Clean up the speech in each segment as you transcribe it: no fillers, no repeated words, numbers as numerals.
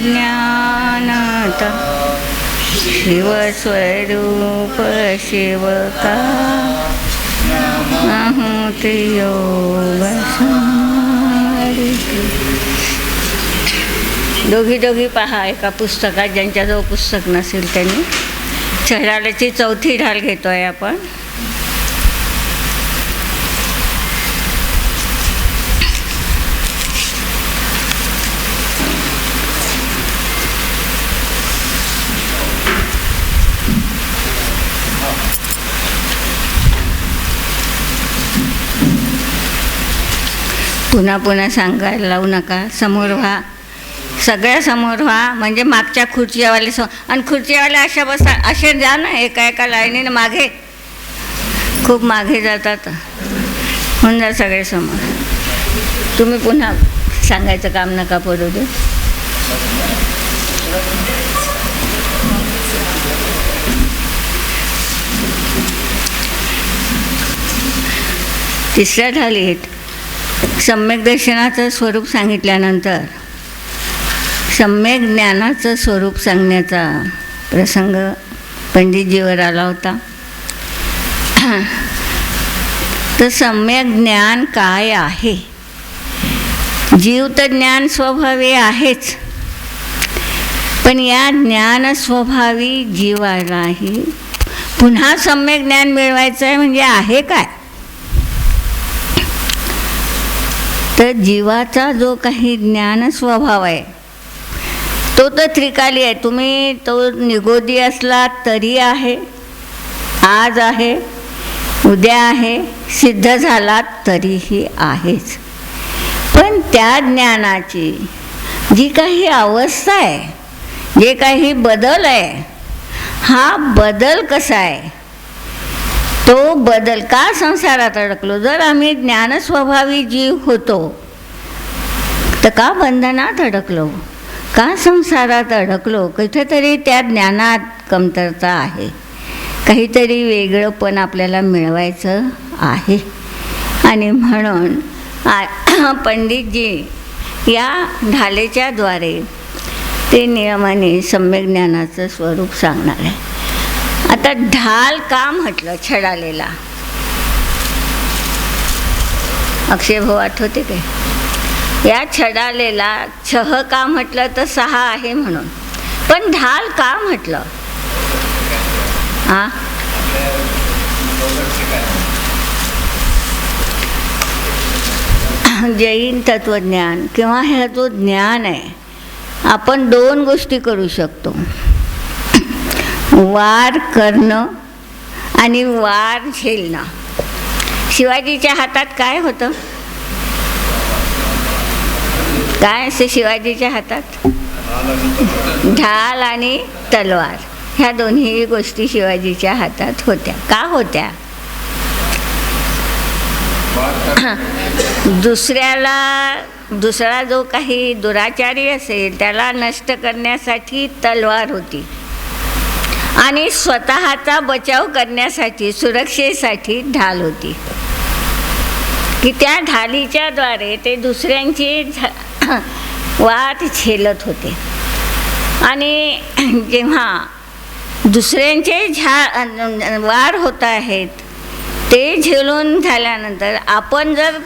ज्ञानता शिवस्वरूप शिवका अहुति योग दोघी पहा एका पुस्तकात, ज्यांच्याजवळ पुस्तक नसेल त्यांनी. छडाल्याची चौथी ढाल घेतोय आपण. पुन्हा पुन्हा सांगायला लावू नका. समोर व्हा, सगळ्या समोर व्हा. म्हणजे मागच्या खुर्चीवाले आणि खुर्चीवाले अशा बसा, असे जा ना एका एका लाईनीने मागे. खूप मागे जातात. होऊन जा सगळे समोर. तुम्ही पुन्हा सांगायचं काम नका पडू दे. तिसऱ्या ढालीत सम्यक दर्शनाचं स्वरूप सांगितल्यानंतर सम्यक ज्ञानाचं स्वरूप सांगण्याचा प्रसंग पंडितजीवर आला होता. तर सम्यक ज्ञान काय आहे? जीव तर ज्ञान स्वभावी आहेच, पण या ज्ञान स्वभावी जीवालाही पुन्हा सम्यक ज्ञान मिळवायचं आहे. म्हणजे आहे काय? तर जीवाचा जो काही ज्ञान स्वभाव आहे तो तर त्रिकाली आहे. तुम्ही तो निगोदी असला तरी आहे, आज आहे, उद्या आहे, सिद्ध झालात तरीही आहेच. पण त्या ज्ञानाची जी काही अवस्था आहे, जे काही बदल आहे, हा बदल कसा आहे? तो बदल का संसारात अडकलो? जर आम्ही ज्ञानस्वभावी जीव होतो तर का बंधनात अडकलो? का संसारात अडकलो? कुठेतरी त्या ज्ञानात कमतरता आहे. काहीतरी वेगळंपण आपल्याला मिळवायचं आहे. आणि म्हणून पंडितजी या ढालेच्या द्वारे ते नियमाने सम्यक ज्ञानाचं स्वरूप सांगणार आहे. आता ढाल का म्हटलं छडालेला? अक्षय भाऊ आठवते काय? या छडालेला छह का म्हटलं तर 6 आहे म्हणून. पण ढाल का म्हटलं? जैन तत्वज्ञान किंवा हे जो ज्ञान आहे, आपण 2 गोष्टी करू शकतो. वार करणं आणि वार झेलणं. शिवाजीच्या हातात काय होतं? काय असे शिवाजीच्या हातात? ढाल आणि तलवार. ह्या दोन्ही गोष्टी शिवाजीच्या हातात होत्या. का होत्या? दुसरा जो काही दुराचारी असेल त्याला नष्ट करण्यासाठी तलवार होती आणि स्वतःचा बचाव करण्यासाठी, सुरक्षेसाठी ढाल होती. की त्या ढालीच्या द्वारे ते दुसऱ्यांची वाट झेलत होते. आणि जेव्हा दुसऱ्यांचे वार होत आहेत ते झेलून झाल्यानंतर आपण जर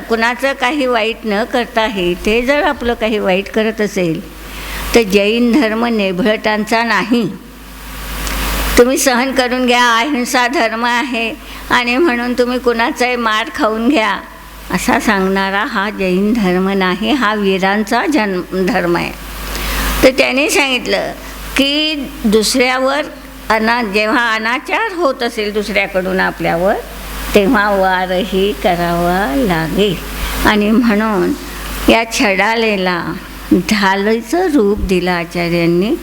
कुणाचं काही वाईट न करताही ते जर आपलं काही वाईट करत असेल तर जैन धर्म नेभळटांचा नाही. तुम्ही सहन करून घ्या, अहिंसा धर्म आहे आणि म्हणून तुम्ही कुणाचाही मार खाऊन घ्या असा सांगणारा हा जैन धर्म नाही. हा वीरांचा धर्म आहे. तर त्याने सांगितलं की दुसऱ्यावर जेव्हा अनाचार होत असेल दुसऱ्याकडून आपल्यावर, तेव्हा वारही करावा लागेल. आणि म्हणून या छडालेला ढालेचं रूप दिलं आचार्यांनी.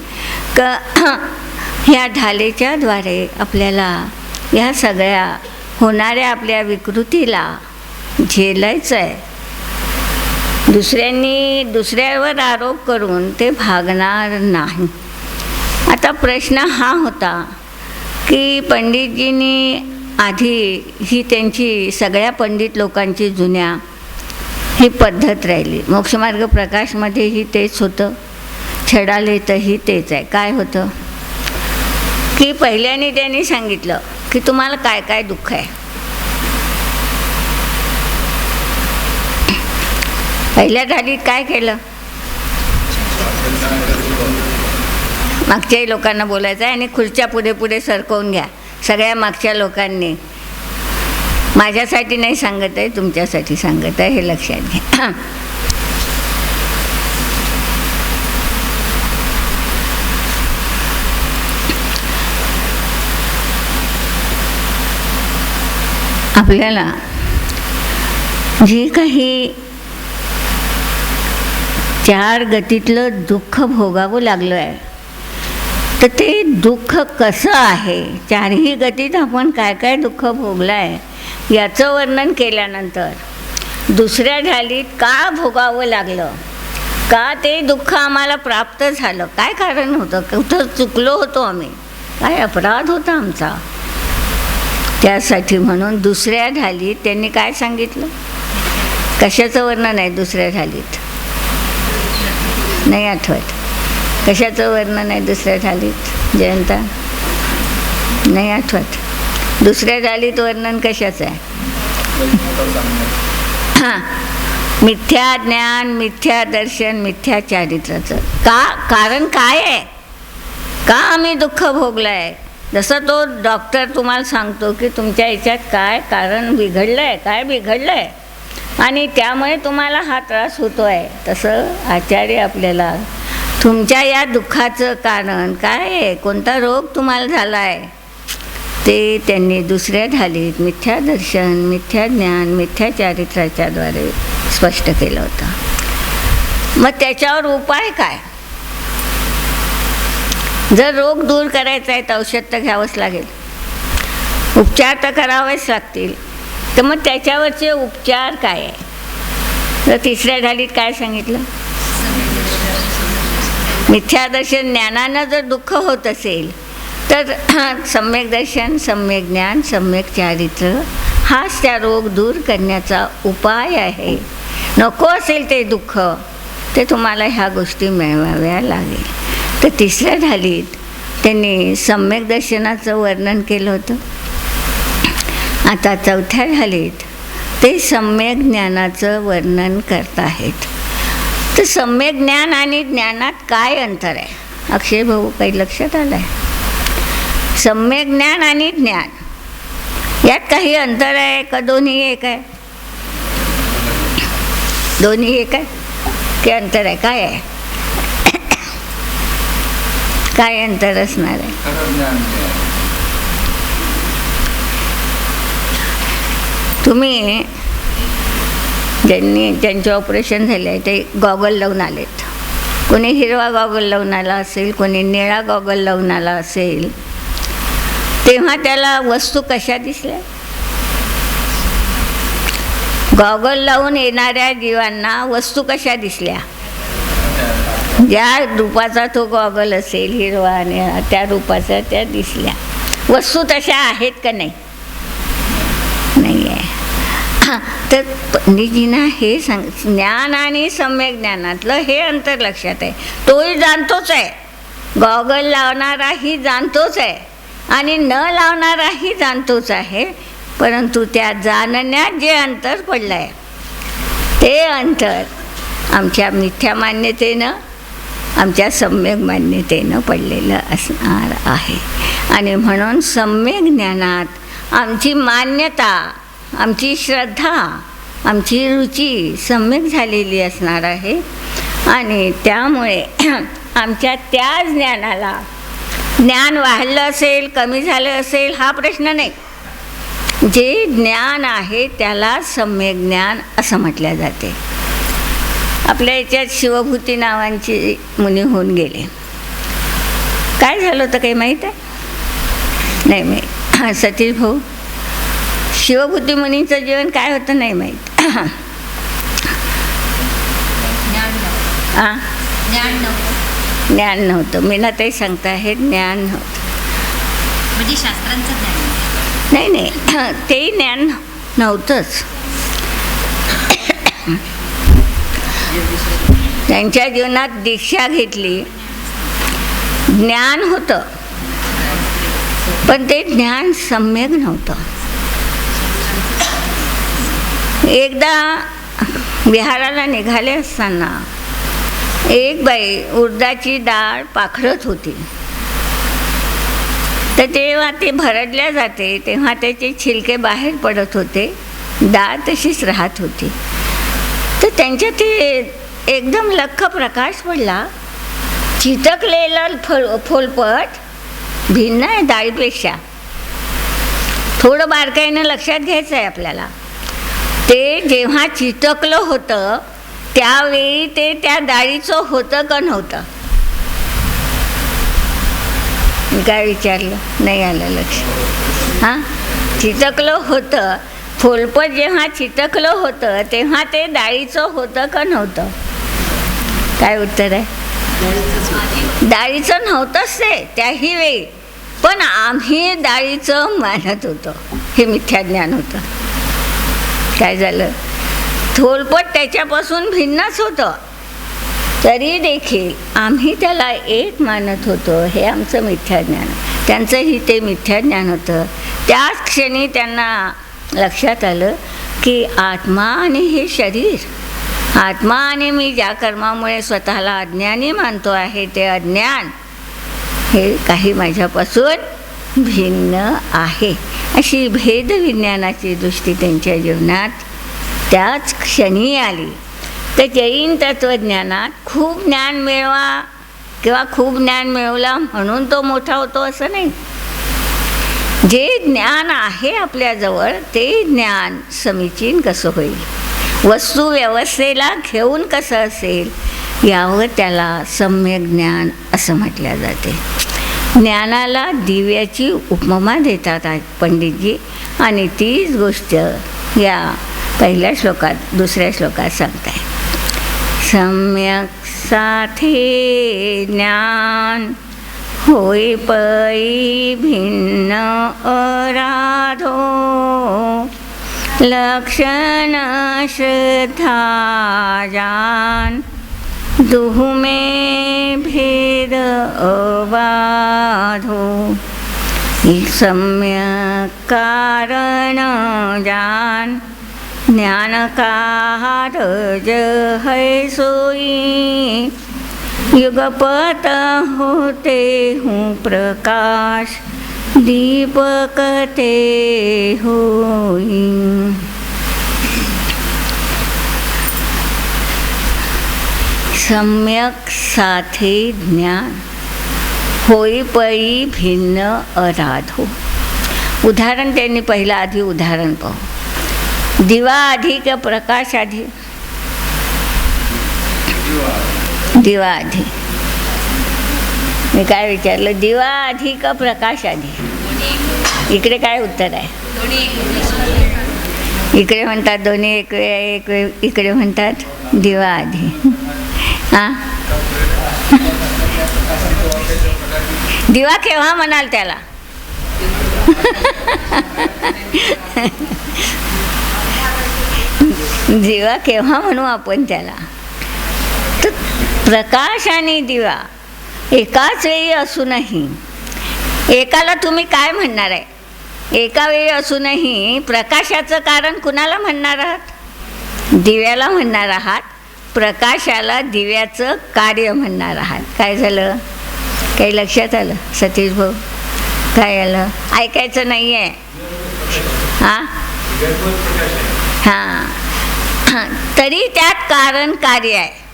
ह्या ढालेच्या द्वारे आपल्याला या सगळ्या होणाऱ्या आपल्या विकृतीला झेलायचं आहे. दुसऱ्यावर आरोप करून ते भागणार नाही. आता प्रश्न हा होता की पंडितजींनी आधी ही त्यांची सगळ्या पंडित लोकांची जुन्या ही पद्धत राहिली. मोक्षमार्ग प्रकाशमध्येही तेच होतं, छडालेतही तेच आहे. काय होतं की पहिल्याने त्यांनी सांगितलं की तुम्हाला काय काय दुःख आहे. पहिल्या धाडीत काय केलं, मागच्याही लोकांना बोलायचं आहे आणि खुर्च्या पुढे पुढे सरकवून घ्या. सगळ्या मागच्या लोकांनी, माझ्यासाठी नाही सांगत आहे, तुमच्यासाठी सांगत आहे, हे लक्षात घ्या. आपल्याला जे काही 4 गतीतलं दुःख भोगावं लागलं आहे, तर ते दुःख कसं आहे, 4ही गतीत आपण काय काय दुःख भोगलं आहे याचं वर्णन केल्यानंतर दुसऱ्या ढालीत का भोगावं लागलं, का ते दुःख आम्हाला प्राप्त झालं, काय कारण होतं, कुठं चुकलो होतो आम्ही, काय अपराध होता आमचा, त्यासाठी म्हणून दुसऱ्या ढालीत त्यांनी काय सांगितलं. कशाचं वर्णन आहे दुसऱ्या ढालीत, नाही आठवत. कशाचं वर्णन आहे दुसऱ्या ढालीत जयंता, नाही आठवत. दुसऱ्या ढालीत वर्णन कशाचं आहे. हां, मिथ्या ज्ञान, मिथ्या दर्शन, मिथ्या चारित्राचं. का कारण काय आहे, का आम्ही दुःख भोगलं आहे. जसं तो डॉक्टर तुम्हाला सांगतो की तुमच्या याच्यात काय कारण बिघडलं आहे, काय बिघडलं आहे आणि त्यामुळे तुम्हाला हा त्रास होतो आहे, तसं आचार्य आपल्याला तुमच्या या दुःखाचं कारण काय आहे, कोणता रोग तुम्हाला झाला आहे, ते त्यांनी दुसऱ्या ढालीत मिथ्या दर्शन, मिथ्या ज्ञान, मिथ्या चारित्राच्याद्वारे स्पष्ट केलं होतं. मग त्याच्यावर उपाय काय. जर रोग दूर करायचा आहे तर औषध तर घ्यावंच लागेल, उपचार तर करावेच लागतील. तर मग त्याच्यावरचे उपचार काय आहे. तर तिसऱ्या ढालीत काय सांगितलं, मिथ्यादर्शन ज्ञानानं जर दुःख होत असेल तर सम्यक दर्शन, सम्यक ज्ञान, सम्यक चारित्र हाच त्या रोग दूर करण्याचा उपाय आहे. नको असेल ते दुःख, ते तुम्हाला ह्या गोष्टी मिळवाव्या लागेल. तर तिसऱ्या ढालीत त्यांनी सम्यक दर्शनाचं वर्णन केलं होतं. आता चौथ्या ढालीत ते सम्यक ज्ञानाचं वर्णन करत आहेत. तर सम्यक ज्ञान आणि ज्ञानात काय अंतर आहे. अक्षय भाऊ काही लक्षात आलं आहे. सम्यक ज्ञान आणि ज्ञान यात काही अंतर आहे का दोन्ही एक आहे. दोन्ही एक आहे की अंतर आहे, काय आहे, काय अंतर असणार आहे. तुम्ही ज्यांचे ऑपरेशन झाले आहे ते गॉगल लावून आलेत. कोणी हिरवा गॉगल लावून आला असेल, कोणी निळा गॉगल लावून आला असेल, तेव्हा त्याला वस्तू कशा दिसल्या. गॉगल लावून येणाऱ्या जीवांना वस्तू कशा दिसल्या. ज्या रूपाचा तो गॉगल असेल, हिरवा निळा, त्या रूपाचा त्या दिसल्या. वस्तू तशा आहेत का नाही, नाही आहे. तर पंडितजींना हे सांग, ज्ञान आणि सम्यक ज्ञानातलं हे अंतर लक्षात आहे. तोही जाणतोच आहे, गॉगल लावणाराही जाणतोच आहे आणि न लावणाराही जाणतोच आहे, परंतु त्या जाणण्यात जे अंतर पडलं आहे ते अंतर आमच्या मिथ्या मान्यतेनं, आमच्या सम्यक मान्यतेनं पडलेलं असणार आहे. आणि म्हणून सम्यक ज्ञानात आमची मान्यता, आमची श्रद्धा, आमची रुची सम्यक झालेली असणार आहे. आणि त्यामुळे आमच्या त्या ज्ञानाला, ज्ञान वाढलं असेल, कमी झालं असेल हा प्रश्न नाही. जे ज्ञान आहे त्याला सम्यक ज्ञान असं म्हटलं जाते. आपल्या याच्यात शिवभूती नावांची मुनी होऊन गेले. काय झालं होतं काही माहीत आहे. नाही माहीत. सतीश भाऊ, शिवभूती मुनींचं जीवन काय होतं नाही माहीत. ज्ञान नव्हतं. मीनाताई सांगता आहे ज्ञान नव्हतं, म्हणजे शास्त्रांचं ज्ञान नाही, तेही ज्ञान नव्हतंच. त्यांच्या जीवनात दीक्षा घेतली, ज्ञान होतं, पण ते ज्ञान सम्यक नव्हतं. एकदा विहाराला निघाले असताना एक बाई उडदाची डाळ पाखरत होती. तर तेव्हा ते भरडल्या जाते तेव्हा त्याचे छिलके बाहेर पडत होते, डाळ तशीच राहत होती. तर त्यांच्या ते एकदम लख्ख प्रकाश पडला. चिटकलेलं फोलपट भिन्न आहे डाळीपेक्षा. थोडं बारकाईनं लक्षात घ्यायचं आहे आपल्याला. ते जेव्हा चिटकलं होतं त्यावेळी ते त्या डाळीचं होतं का नव्हतं? मी काय विचारलं? नाही आलं लक्ष. हां, चिटकलं होतं. फोलपट जेव्हा चिटकलं होतं तेव्हा ते डाळीचं होतं का नव्हतं? काय उत्तर आहे? डाळीचं नव्हतंच ते त्याही वेळी, पण आम्ही डाळीचं मानत होतो. हे मिथ्या ज्ञान होतं. काय झालं? फोलपट त्याच्यापासून भिन्नच होतं, तरी देखील आम्ही त्याला एक मानत होतो. हे आमचं मिथ्या ज्ञान. त्यांचंही ते मिथ्या ज्ञान होतं. त्याच क्षणी त्यांना लक्षात आलं की आत्मा आणि हे शरीर, आत्मा आणि मी ज्या कर्मामुळे स्वतःला अज्ञानी मानतो आहे ते अज्ञान हे काही माझ्यापासून भिन्न आहे. अशी भेदविज्ञानाची दृष्टी त्यांच्या जीवनात त्याच क्षणी आली. तर जैन तत्त्वज्ञानात खूप ज्ञान मिळवा किंवा खूप ज्ञान मिळवला म्हणून तो मोठा होतो असं नाही. जे ज्ञान आहे आपल्याजवळ ते ज्ञान समीचीन कसं होईल, वस्तू व्यवस्थेला घेऊन कसं असेल, यावर त्याला सम्यक ज्ञान असं म्हटलं जाते. ज्ञानाला दिव्याची उपमा देतात पंडितजी, आणि तीच गोष्ट या पहिल्या श्लोकात दुसऱ्या श्लोकात सांगताय. सम्यक साथे ज्ञान होय पै भिन्न अराधो, लक्षण श्रद्धा जान दुहुमे भेद अबाधो. सम्यक कारण जान ज्ञान कारज है सोई, युगपत होते हूँ प्रकाश दीपक ते होई. सम्यक साथे ज्ञान होई पै भिन्न अराधो. उदाहरण त्यांनी पहिलं आधी उदाहरण पाहू. दिवा आधी का प्रकाश आधी? दिवा आधी. मी काय विचारलं? दिवा आधी का प्रकाश आधी? इकडे काय उत्तर आहे? इकडे म्हणतात दोन्ही एक वेळ, इकडे म्हणतात दिवा आधी. हां, दिवा केव्हा म्हणाल त्याला? दिवा केव्हा म्हणू आपण त्याला? तर प्रकाश आणि दिवा एकाच वेळी असूनही, एकाला तुम्ही काय म्हणणार आहे? एका वेळी असूनही प्रकाशाचं कारण कुणाला म्हणणार आहात? दिव्याला म्हणणार आहात. प्रकाशाला दिव्याचं कार्य म्हणणार आहात. काय झालं? काही लक्षात आलं सतीश भाऊ? काय आलं? ऐकायचं नाही आहे. हां हां, तरी त्यात कारण कार्य आहे.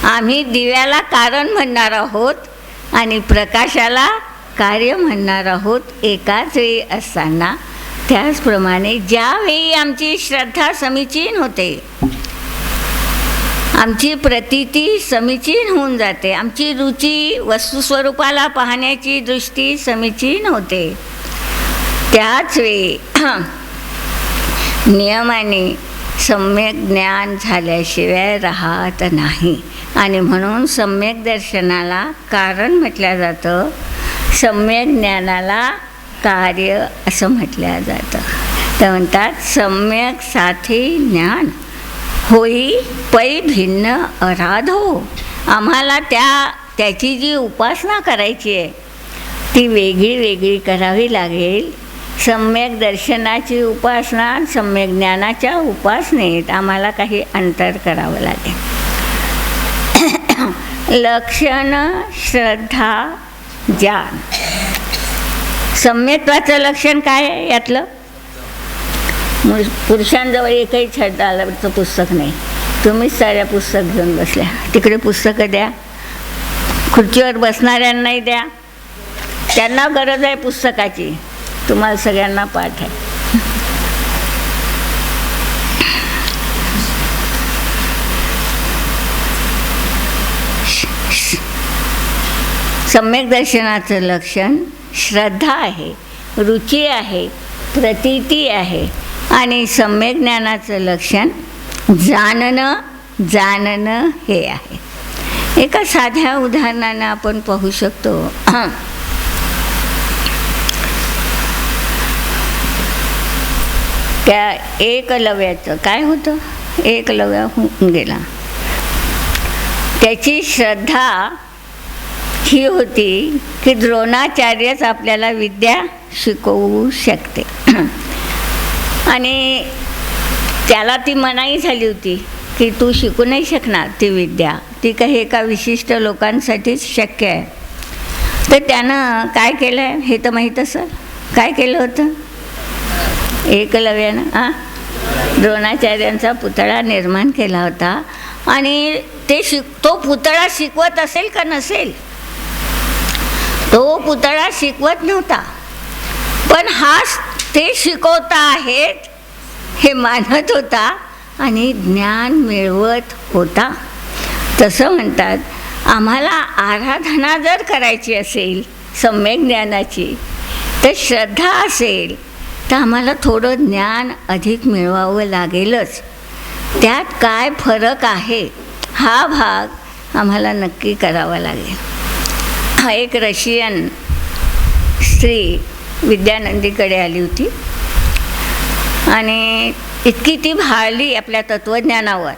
आम्ही दिव्याला कारण म्हणणार आहोत आणि प्रकाशाला कार्य म्हणणार आहोत एकाच वेळी असताना. त्याचप्रमाणे ज्यावेळी आमची श्रद्धा समीचीन होते, आमची प्रतीती समीचीन होऊन जाते, आमची रुची वस्तुस्वरूपाला पाहण्याची दृष्टी समीचीन होते, त्याच वेळी नियमाने सम्यक ज्ञान झाल्याशिवाय राहत नाही. आणि म्हणून सम्यक दर्शनाला कारण म्हटलं जातं, सम्यक ज्ञानाला कार्य असं म्हटलं जातं. तर म्हणतात सम्यक साथे ज्ञान होई पै भिन्न अराधो. आम्हाला त्याची जी उपासना करायची आहे ती वेगळी वेगळी करावी लागेल. सम्यक दर्शनाची उपासना, सम्यक ज्ञानाच्या उपासनेत आम्हाला काही अंतर करावं लागेल. लक्षण, श्रद्धा, ज्ञान. सम्यक्त्वाचं लक्षण काय आहे यातलं? पुरुषांजवळ एकही छंदाचं पुस्तक नाही. तुम्हीच साऱ्या पुस्तक घेऊन बसल्या. तिकडे पुस्तकं द्या. खुर्चीवर बसणाऱ्यांनाही द्या. त्यांना गरज आहे पुस्तकाची. तुम्हाला सगळ्यांना पाठ आहे. सम्यक दर्शनाचं लक्षण श्रद्धा आहे, रुची आहे, प्रतीती आहे. आणि सम्यक ज्ञानाचं लक्षण जाणणं हे आहे. एका साध्या उदाहरणानं आपण पाहू शकतो. त्या एकलव्याचं काय होतं? एकलव्य होऊन गेला. त्याची श्रद्धा ही होती की द्रोणाचार्यच आपल्याला विद्या शिकवू शकते. आणि त्याला ती मनाई झाली होती की तू शिकू नाही शकणार ती विद्या. ती काही एका विशिष्ट लोकांसाठीच शक्य आहे. तर त्यानं काय केलं आहे हे तर माहीत असेल. काय केलं होतं? एकलव्यानं द्रोणाचार्यांचा पुतळा निर्माण केला होता. आणि तो पुतळा शिकवत असेल का नसेल? तो पुतळा शिकवत नव्हता, पण ते शिकवता आहेत हे मानत होता आणि ज्ञान मिळवत होता. तसं म्हणतात, आम्हाला आराधना जर करायची असेल सम्यक ज्ञानाची, तर श्रद्धा असेल तर आम्हाला थोडं ज्ञान अधिक मिळवावं लागेलच. त्यात काय फरक आहे हा भाग आम्हाला नक्की करावा लागेल. एक रशियन स्त्री विद्यानंदीकडे आली होती आणि इतकी ती भाळली आपल्या तत्त्वज्ञानावर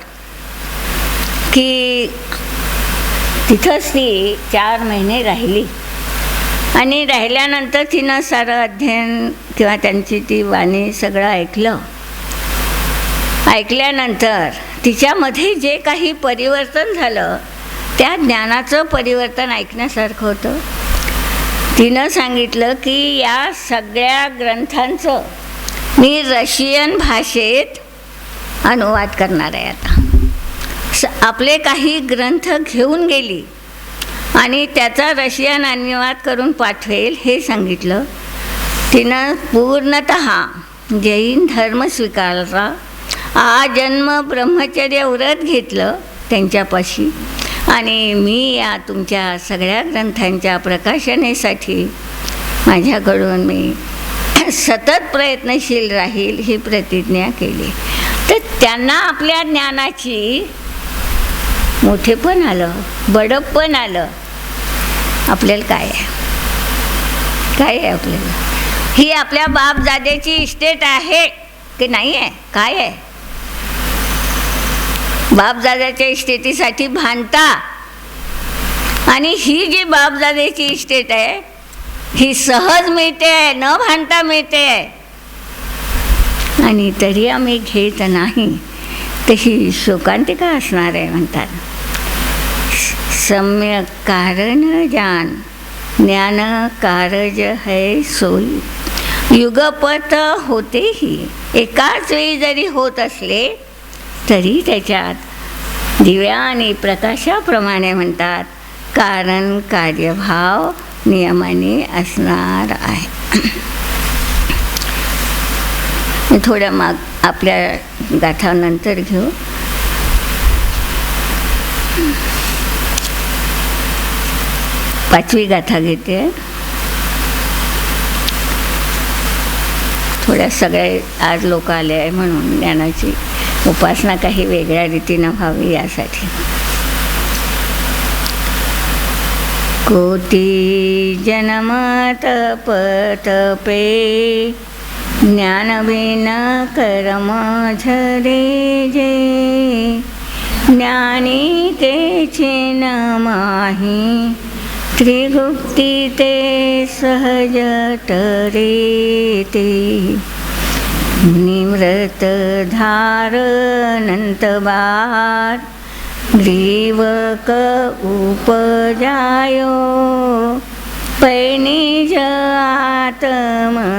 की तिथंच ती 4 महिने राहिली. आणि राहिल्यानंतर तिनं सारं अध्ययन किंवा त्यांची ती वाणी सगळं ऐकल्यानंतर तिच्यामध्ये जे काही परिवर्तन झालं त्या ज्ञानाचं परिवर्तन ऐकण्यासारखं होतं. तिनं सांगितलं की या सगळ्या ग्रंथांचं मी रशियन भाषेत अनुवाद करणार आहे. आता आपले काही ग्रंथ घेऊन गेली आणि त्याचा रशियन अनुवाद करून पाठवेल हे सांगितलं. तिनं पूर्णतः जैन धर्म स्वीकारला. आजन्म ब्रह्मचर्य व्रत घेतलं त्यांच्यापाशी. आणि मी या तुमच्या सगळ्या ग्रंथांच्या प्रकाशनेसाठी माझ्याकडून मी सतत प्रयत्नशील राहील ही प्रतिज्ञा केली. तर त्यांना आपल्या ज्ञानाची मोठेपण आलं, बडप्पण आलं. आपल्याला काय आहे आपल्याला? ही आपल्या बापदाद्याची इस्टेट आहे की नाही आहे? काय आहे? बापदादाच्या इस्टेटीसाठी भांडता. आणि ही जी बापदाद्याची इस्टेट आहे ही सहज मिळते, न भांडता मिळते. आणि तरी आम्ही घेत नाही, तर ही शोकांतिका असणार आहे म्हणतात. सम्यक कारण जान, ज्ञान कारज है सोई. युगपत होतेही. एकाच वेळी जरी होत असले तरी त्याच्यात दिव्या आणि प्रकाशाप्रमाणे म्हणतात कारण कार्यभाव नियमाने असणार आहे. थोड्या माग आपल्या गाथानंतर घेऊ. पाचवी गाथा घेते. थोड्या सगळे आज लोक आले आहे म्हणून ज्ञानाची उपासना काही वेगळ्या रीतीनं व्हावी यासाठी. कोटी जन्म तप तपे ज्ञानबिन कर्म झरे जे, ज्ञानी केचे न माही, त्रिगुप्ती ते सहज टरे ते, निव्रत धार अनंत बार, ग्रीवक उपजायो, पैनिज आत्मज्ञान,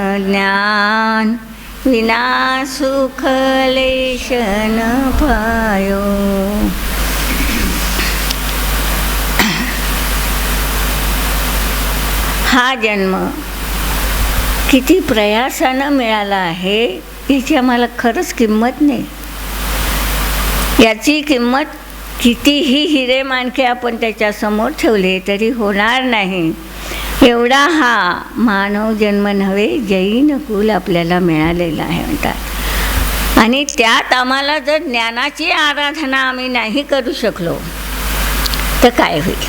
विना सुख लेशन पायो. हा जन्म किती प्रयासानं मिळाला आहे याची आम्हाला खरंच किंमत नाही. याची किंमत कितीही हिरे माणके आपण त्याच्यासमोर ठेवले तरी होणार नाही. एवढा हा मानव जन्म नव्हे, जैन कुल आपल्याला मिळालेला आहे म्हणतात. आणि त्यात आम्हाला जर ज्ञानाची आराधना आम्ही नाही करू शकलो तर काय होईल.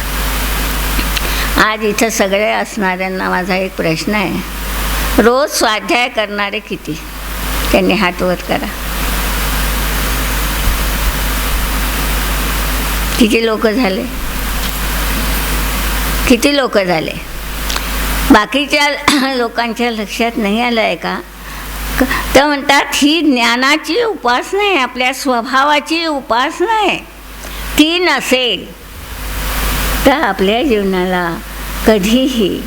आज इथं सगळे असणाऱ्यांना माझा एक प्रश्न आहे, रोज स्वाध्याय करणारे किती? त्यांनी हात वर करा. किती लोक झाले? किती लोक झाले? बाकीच्या लोकांच्या लक्षात नाही आलं आहे का? तर म्हणतात ही ज्ञानाची उपासना आहे, आपल्या स्वभावाची उपासना आहे. ती नसेल तर आपल्या जीवनाला कधीही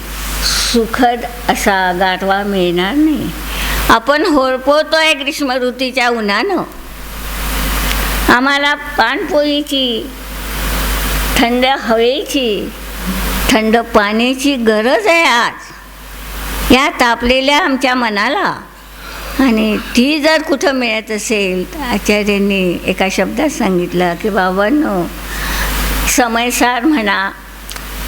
सुखद असा गारवा मिळणार नाही. आपण होरपळतोय ग्रीष्म ऋतूच्या उन्हानं. आम्हाला पानपोळीची, थंड हवेची, थंड पाण्याची गरज आहे आज या तापलेल्या आमच्या मनाला. आणि ती जर कुठं मिळत असेल तर आचार्यांनी एका शब्दात सांगितलं की बाबांनो, समयसार म्हणा,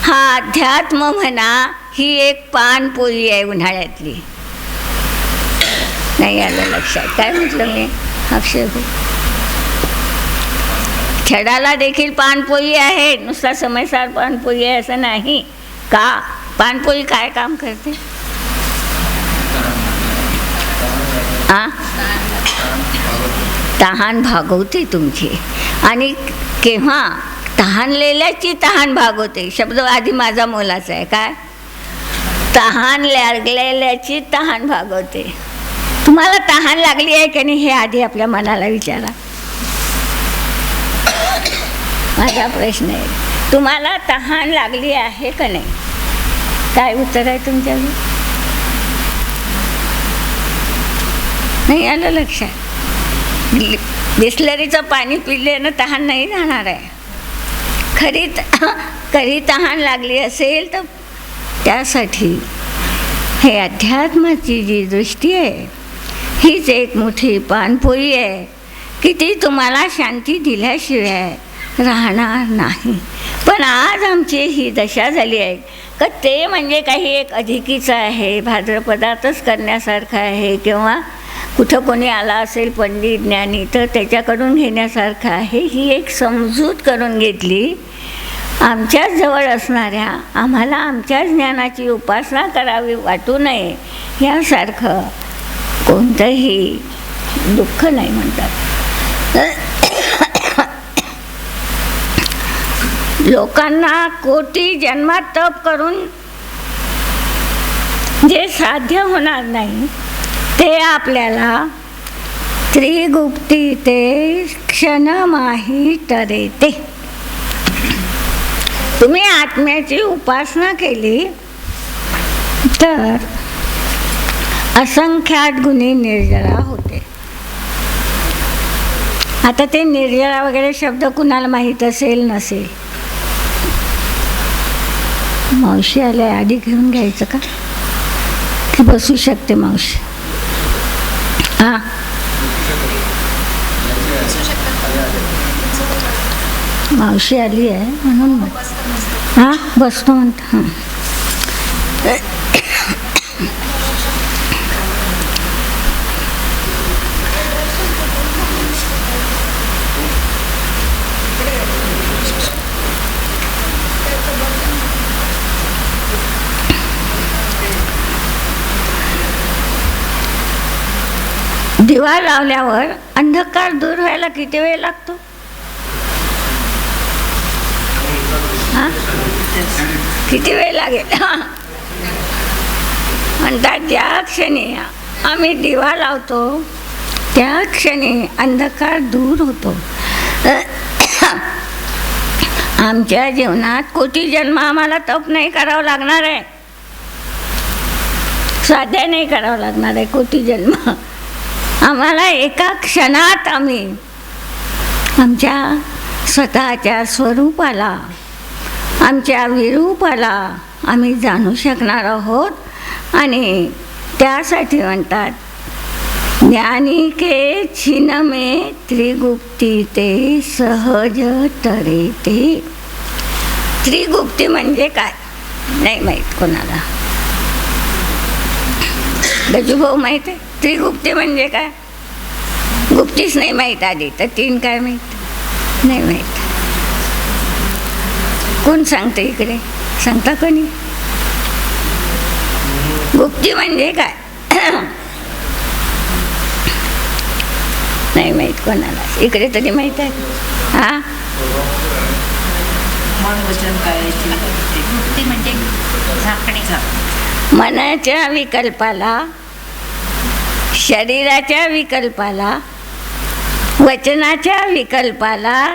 हा अध्यात्म म्हणा, ही एक पानपोळी आहे उन्हाळ्यातली. नाही आलं लक्षात? काय म्हटलं मी? अक्षय छडाला देखील पानपोळी आहे, नुसता समयसार पानपोळी आहे असं नाही का? पानपोळी काय काम करते? तहान भागवते तुमची. आणि केव्हा? तहानलेल्याची तहान भागवते. शब्द आधी माझा मोलाचा आहे. काय? तहान लागलेल्याची तहान भागवते. तुम्हाला तहान लागली आहे की नाही हे आधी आपल्या मनाला विचारा. माझा प्रश्न आहे, तुम्हाला तहान लागली आहे का नाही? काय उत्तर आहे तुमच्याकडे? नाही आलं लक्षात? बिस्लरीचं पाणी पिल्यानं तहान नाही जाणार आहे. खरी तहान लागली असेल तर त्यासाठी हे अध्यात्माची जी दृष्टी आहे हीच एक मोठी पानपोळी आहे की ती तुम्हाला शांती दिल्याशिवाय राहणार नाही. पण आज आमची ही दशा झाली आहे का ते म्हणजे काही एक अधिकीचं आहे, भाद्रपदातच करण्यासारखं आहे, किंवा कुठं कोणी आला असेल पंडित ज्ञानी तर त्याच्याकडून घेण्यासारखं आहे. ही एक समजूत करून घेतली. आमच्याच जवळ असणाऱ्या आम्हाला आमच्याच ज्ञानाची उपासना करावी वाटू नये यासारखं कोणतंही दुःख नाही म्हणतात. लोकांना कोटी जन्मात तप करून जे साध्य होणार नाही ते आपल्याला त्रिगुप्ती ते क्षणमाही टरेते. तुम्ही आत्म्याची उपासना केली तर असंख्यात गुणी निर्जरा होते. आता ते निर्जरा वगैरे शब्द कुणाला माहीत असेल नसेल. मावशी आल्या, आधी घेऊन घ्यायचं का? की बसू शकते मावशी? हां मावशी आली आहे म्हणून हां बसतो म्हणता. हां दिवा लावल्यावर अंधकार दूर व्हायला किती वेळ लागतो? हा, किती वेळ लागेल? म्हणतात ज्या क्षणी आम्ही दिवा लावतो त्या क्षणी अंधकार दूर होतो. आमच्या जीवनात कोटी जन्म आम्हाला तप नाही करावं लागणार आहे, स्वाध्याय नाही करावं लागणार आहे. कोटी जन्म आम्हाला एका क्षणात आम्ही आमच्या स्वतःच्या स्वरूपाला, आमच्या विरूपाला आम्ही जाणू शकणार आहोत. आणि त्यासाठी म्हणतात ज्ञानी के छिन में त्रिगुप्ती ते सहज तरे ते. त्रिगुप्ती म्हणजे काय नाही माहीत कोणाला? गजूभाऊ माहीत आहे त्रिगुप्ती म्हणजे काय? गुप्तीच नाही माहीत आधी तर तीन काय माहीत? नाही माहीत. कोण सांगतं इकडे? सांगता कोणी? गुप्ती म्हणजे काय? नाही माहीत कोणाला. इकडे तरी माहीत आहे? हा, गुप्ती म्हणजे झाकणे. मनाच्या विकल्पाला, शरीराच्या विकल्पाला, वचनाच्या विकल्पाला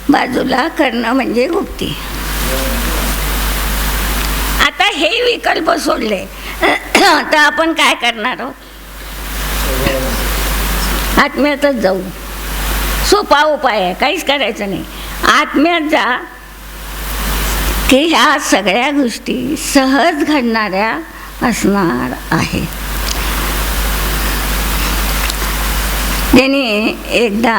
बाजूला करणं म्हणजे गुप्ती. आता हे विकल्प सोडले तर आपण काय करणार आहोत? आत्म्यातच जाऊ. सोपा उपाय आहे, काहीच करायचं नाही. आत्म्यात जा की ह्या सगळ्या गोष्टी सहज घडणाऱ्या असणार आहे. त्यांनी एकदा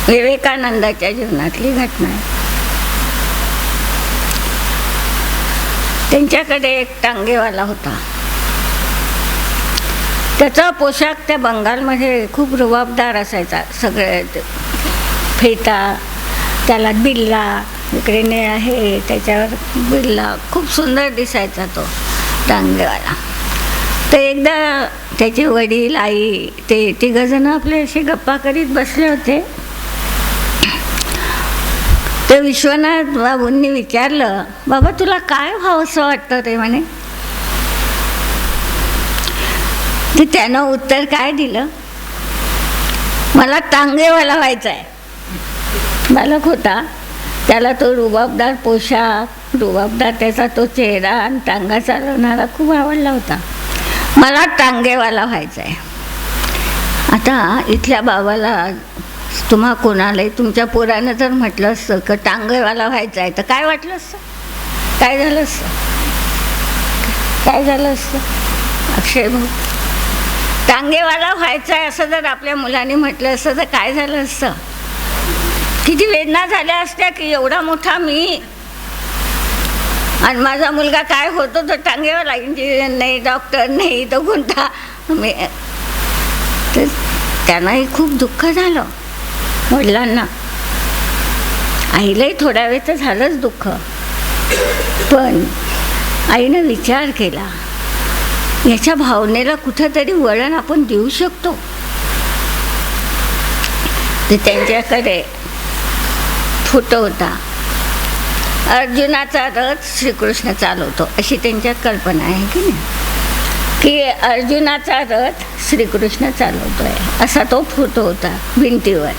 विवेकानंदाच्या जीवनातली घटना आहे. त्यांच्याकडे एक टांगेवाला होता. त्याचा पोशाख त्या बंगालमध्ये खूप रुबाबदार असायचा. सगळे फेटा, त्याला बिल्ला, इकडे निळा आहे, त्याच्यावर बिल्ला, खूप सुंदर दिसायचा तो टांगेवाला. तर एकदा त्याचे वडील, आई, ते तिघंजणं आपले असे गप्पा करीत बसले होते. तर विश्वनाथ बाबूंनी विचारलं, बाबा तुला काय व्हावंसं वाटतं ते? म्हणे. तर त्यानं उत्तर काय दिलं? मला टांगेवाला व्हायचा आहे. बालक होता, त्याला तो रुबाबदार पोशाख, रुबाबदार त्याचा तो चेहरा आणि टांगा चालवणारा खूप आवडला होता. मला टांगेवाला व्हायचा आहे. आता इथल्या बाबाला, तुम्हा कोणालाही तुमच्या पोरानं जर म्हटलं असतं की टांगेवाला व्हायचं आहे तर काय वाटलं असतं? काय झालं असतं? काय झालं असतं अक्षय भाऊ? टांगेवाला व्हायचं आहे असं जर आपल्या मुलांनी म्हटलं असतं तर काय झालं असतं? किती वेदना झाल्या असत्या की एवढा मोठा मी आणि माझा मुलगा काय होतो तर टांगेवाला, इंजिनियर नाही, डॉक्टर नाही, तो कोणता मी. तर त्यांनाही खूप दुःख झालं वडिलांना. आईलाही थोड्या वेळ तर झालंच दुःख. पण आईनं विचार केला याच्या भावनेला कुठंतरी वळण आपण देऊ शकतो. तर त्यांच्याकडे फोटो होता. अर्जुनाचा रथ श्रीकृष्ण चालवतो अशी त्यांच्यात कल्पना आहे की नाही, की अर्जुनाचा रथ श्रीकृष्ण चालवतोय असा तो फोटो होता भिंतीवर.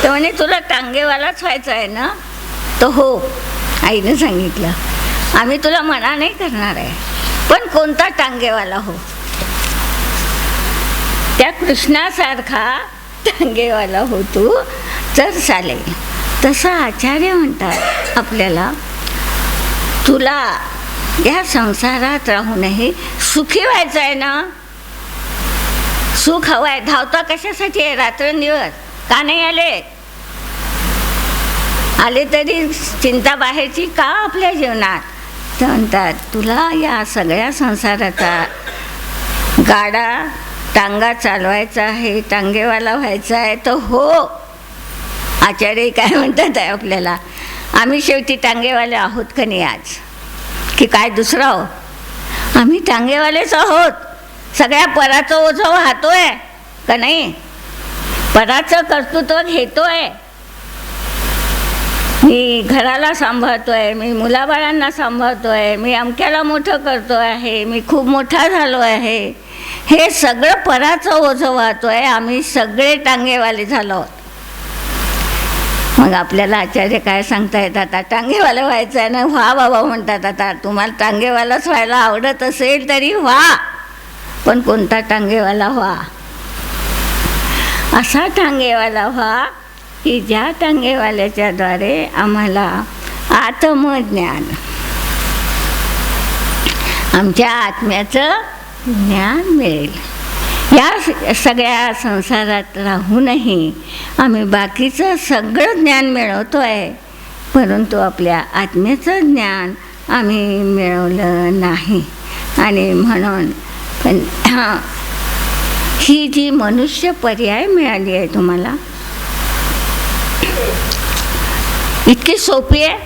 तर म्हणे तुला टांगेवालाच व्हायचं आहे ना? तर हो, आईनं सांगितलं. आम्ही तुला मना नाही करणार आहे, पण कोणता टांगेवाला हो? त्या कृष्णासारखा टांगेवाला हो तू तर चालेल. तसं आचार्य म्हणतात आपल्याला, तुला या संसारात राहूनही सुखी व्हायचं आहे ना? सुख हवं आहे. धावता कशासाठी आहे? रात्रंदिवस का नाही आले तरी चिंता बाहेरची का आपल्या जीवनात? तर म्हणतात तुला या सगळ्या संसाराचा गाडा टांगा चालवायचा आहे, टांगेवाला व्हायचा आहे. तर हो, आचार्य काय म्हणतात आहे आपल्याला, आम्ही शेवटी टांगेवाले आहोत का नाही आज, की काय दुसरा हो? आम्ही टांगेवालेच आहोत. सगळ्या पराचं ओझं वाहतोय का नाही? पराचं कर्तृत्व घेतोय. मी घराला सांभाळतोय, मी मुलाबाळांना सांभाळतोय, मी अमक्याला मोठं करतो आहे, मी खूप मोठा झालो आहे, हे सगळं पराचं ओझं वाहतोय. आम्ही सगळे टांगेवाले झालो आहोत. मग आपल्याला आचार्य काय सांगतायत? आता टांगेवाला व्हायचं आहे ना, व्हा बाबा म्हणतात. आता तुम्हाला टांगेवालाच व्हायला आवडत असेल तरी व्हा, पण कोणता टांगेवाला व्हा? असा टांगेवाला व्हा की ज्या टांगेवाल्याच्या द्वारे आम्हाला आत्मज्ञान, आमच्या आत्म्याचं ज्ञान मिळेल. या सगळ्या संसारात राहूनही आम्ही बाकीचं सगळं ज्ञान मिळवतो आहे, परंतु आपल्या आत्म्याचं ज्ञान आम्ही मिळवलं नाही. आणि म्हणून पण ही जी मनुष्य पर्याय मिळाली आहे तुम्हाला, इतकी सोपी आहे.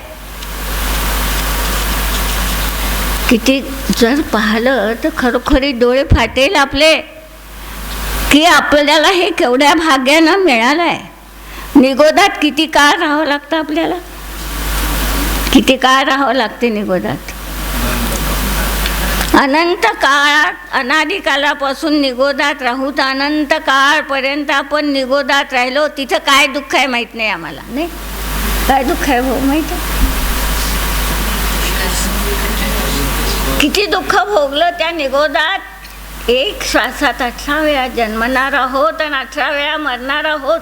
किती जर पाहिलं तर खरोखरी डोळे फाटेल आपले की आपल्याला हे केवढ्या भाग्यानं मिळालं आहे. निगोदात किती काळ राहावं लागतं आपल्याला? किती काळ राहावं लागते निगोदात? अनंत काळात, अनादिकालापासून निगोदात राहूत अनंत काळपर्यंत आपण निगोदात राहिलो. तिथं काय दुःख आहे माहीत नाही आम्हाला. नाही काय दुःख आहे भाऊ माहीत आहे? किती दुःख भोगलं त्या निगोदात. एक श्वासात 18 वेळा जन्मणार आहोत आणि 18 वेळा मरणार आहोत.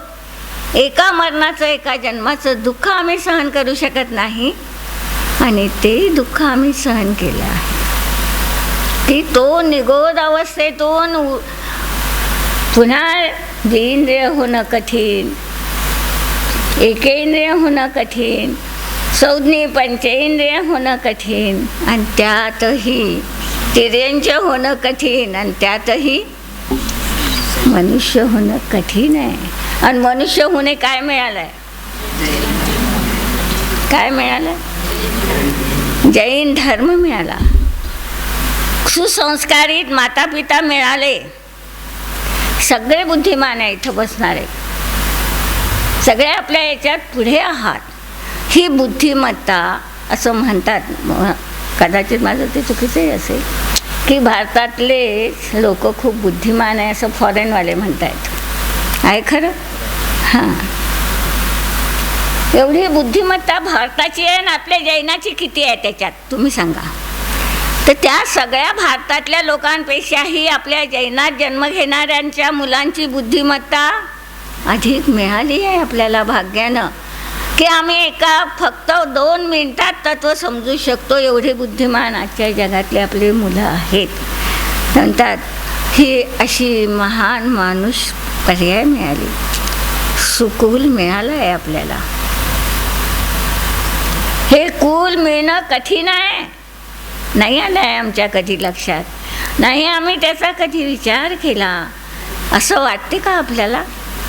एका मरणाचं, एका जन्माचं दुःख आम्ही सहन करू शकत नाही, आणि ते दुःख आम्ही सहन केलं आहे. की तो निगोद अवस्थेतून पुन्हा द्विंद्रिय होणं कठीण, एकेंद्रिय होणं कठीण, संज्ञी पंचेंद्रिय होणं कठीण, आणि त्यातही तिर्यंच होणं कठीण, आणि त्यातही मनुष्य होणं कठीण आहे. आणि मनुष्य होणे काय मिळालं आहे? काय मिळालं? जैन धर्म मिळाला, सुसंस्कारित माता पिता मिळाले, सगळे बुद्धिमान आहे इथं बसणारे, सगळे आपल्या याच्यात पुढे आहात. ही बुद्धिमत्ता असं म्हणतात, कदाचित माझं ते चुकीचंही असेल, की भारतातले लोक खूप बुद्धिमान आहे असं फॉरेनवाले म्हणतात. आहे खरं? हां, एवढी बुद्धिमत्ता भारताची आहे आणि आपल्या जैनाची किती आहे त्याच्यात तुम्ही सांगा. तर त्या सगळ्या भारतातल्या लोकांपेक्षाही आपल्या जैनात जन्म घेणाऱ्यांच्या मुलांची बुद्धिमत्ता अधिक मिळाली आहे आपल्याला भाग्यानं, की आम्ही एका फक्त 2 मिनिटात तत्व समजू शकतो. एवढे बुद्धिमान आजच्या जगातले आपले मुलं आहेत. म्हणतात ही अशी महान माणूस पर्याय मिळाली, सुकुल मिळालं आहे आपल्याला. हे कुल मिळणं कठीण आहे, नाही आलं आहे आमच्या कधी लक्षात, नाही आम्ही त्याचा कधी विचार केला. असं वाटते का आपल्याला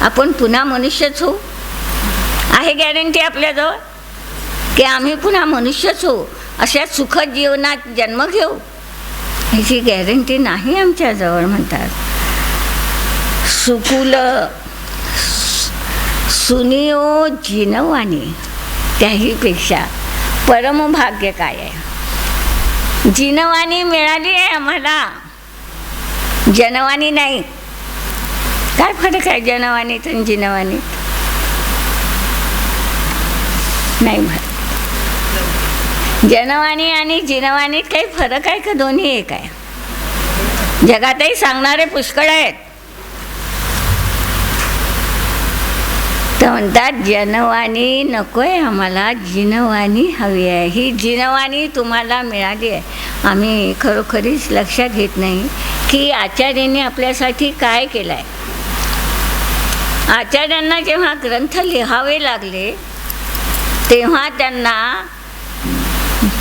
आपण पुन्हा मनुष्यच होऊ? आहे गॅरंटी आपल्याजवळ की आम्ही पुन्हा मनुष्यच होऊ, अशा सुखद जीवनात जन्म घेऊ? ह्याची गॅरंटी नाही आमच्याजवळ. म्हणतात सुकुल सुनियो जिनवानी, त्याहीपेक्षा परमभाग्य काय आहे? जिनवानी मिळाली आहे आम्हाला, जनवानी नाही. काय फरक आहे जनवानीत आणि जिनवानीत? नाही भर. जनवानी आणि जिनवानीत काही फरक आहे का? दोन्ही एक आहे. जगातही सांगणारे पुष्कळ आहेत. तर म्हणतात जनवानी नको आहे आम्हाला, जिनवानी हवी आहे. ही जिनवानी तुम्हाला मिळाली आहे. आम्ही खरोखरीच लक्षात घेत नाही की आचार्यांनी आपल्यासाठी काय केलं आहे. आचार्यांना जेव्हा ग्रंथ लिहावे लागले तेव्हा त्यांना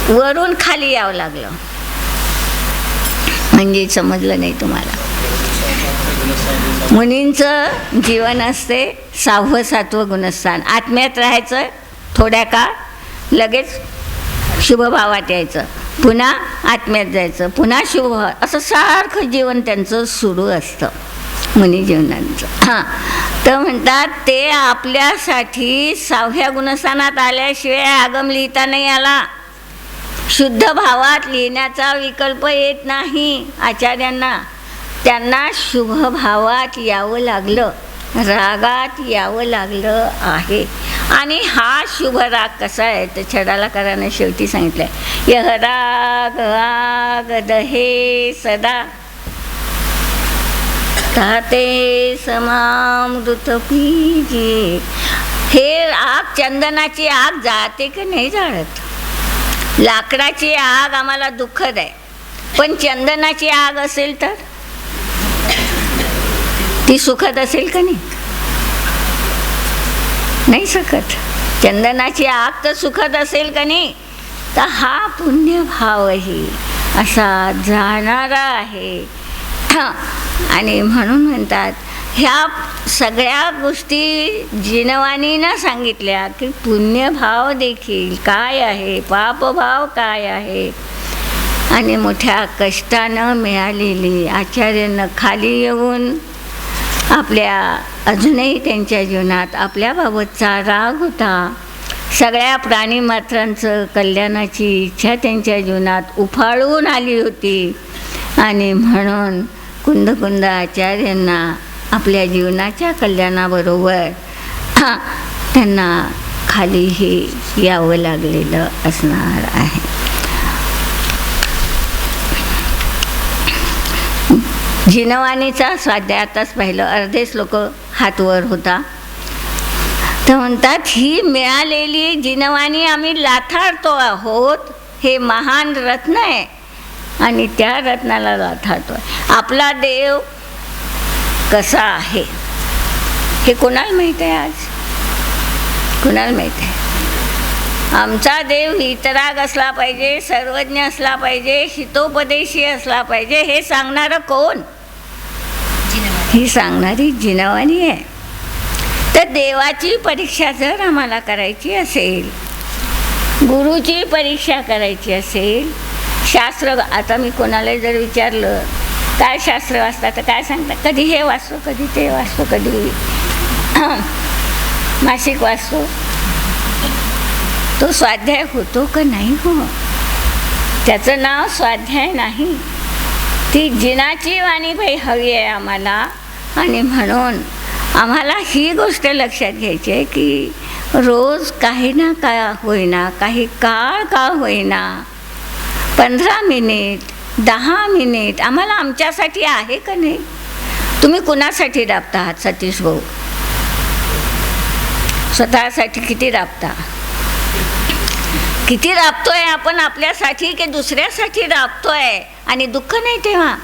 वरून खाली यावं लागलं. म्हणजे समजलं नाही तुम्हाला? मुनींचं जीवन असते 6वं 7वं गुणस्थान. आत्म्यात राहायचं थोड्या काळ, लगेच शुभ भावात यायचं, पुन्हा आत्म्यात जायचं, पुन्हा शुभ भाव, असं सारखं जीवन त्यांचं सुरू असतं मुनी जीवनांचं. हां, तर म्हणतात ते आपल्यासाठी 6व्या गुणस्थानात आल्याशिवाय आगम लिहिता नाही आला. शुद्ध भावात लिहिण्याचा विकल्प येत नाही आचार्यांना. त्यांना शुभ भावात यावं लागलं, रागात यावं लागलं आहे. आणि हा शुभ राग कसा आहे तर छडालाकाराने शेवटी सांगितलं आहे, यह राग आग दहे सदा ताते समामृत पीजे. हे आग, चंदनाची आग जाते की नाही जाळत? लाकडाची आग आम्हाला दुःखद आहे, पण चंदनाची आग असेल तर ती सुखद असेल का नाही? नाही सुखद. चंदनाची आग तर सुखद असेल का नाही? तर हा पुण्यभावही असा जाणारा आहे. आणि म्हणून म्हणतात ह्या सगळ्या गोष्टी जिनवानीनं सांगितल्या की पुण्यभाव देखील काय आहे, पापभाव काय आहे. आणि मोठ्या कष्टानं मिळालेली आचार्यांना खाली येऊन आपल्या अजूनही त्यांच्या जीवनात आपल्याबाबतचा राग होता. सगळ्या प्राणीमात्रांचं कल्याणाची इच्छा त्यांच्या जीवनात उफाळून आली होती. आणि म्हणून कुंद आचार्यांना आपल्या जीवनाच्या कल्याणाबरोबर त्यांना खालीही यावं लागलेलं असणार आहे. जिनवानीचा स्वाध्याय आताच पाहिलं, अर्धे श्लोक हातवर होता. तर म्हणतात ही मिळालेली जिनवाणी आम्ही लाथाडतो आहोत. हे महान रत्न आहे आणि त्या रत्नाला लाथाडतो. आपला देव कसा आहे हे कोणाला माहीत आहे? आज कोणाला माहीत आहे? आमचा देव हितराग असला पाहिजे, सर्वज्ञ असला पाहिजे, हितोपदेशी असला पाहिजे, हे सांगणारं कोण? ही सांगणारी जिनवाणी आहे. तर देवाची परीक्षा जर आम्हाला करायची असेल, गुरुची परीक्षा करायची असेल, शास्त्र, आता मी कोणाला जर विचारलं काय शास्त्र वाचता तर काय सांगतात? कधी हे वाचतो, कधी ते वाचतो, कधी मासिक वाचतो. तो स्वाध्याय होतो का नाही हो? त्याचं नाव स्वाध्याय नाही. ती जिनाची वाणी बाई हवी आहे आम्हाला. आणि म्हणून आम्हाला ही गोष्ट लक्षात घ्यायची आहे की रोज काही ना का होईना, काही काळ का होईना, 15 मिनिट 10 मिनिट आम्हाला आमच्यासाठी आहे का नाही? तुम्ही कुणासाठी राबता आहात सतीश भाऊ? स्वतःसाठी किती राबता? किती राबतोय आपण आपल्यासाठी की दुसऱ्यासाठी राबतोय? आणि दुःख नाही तेव्हा.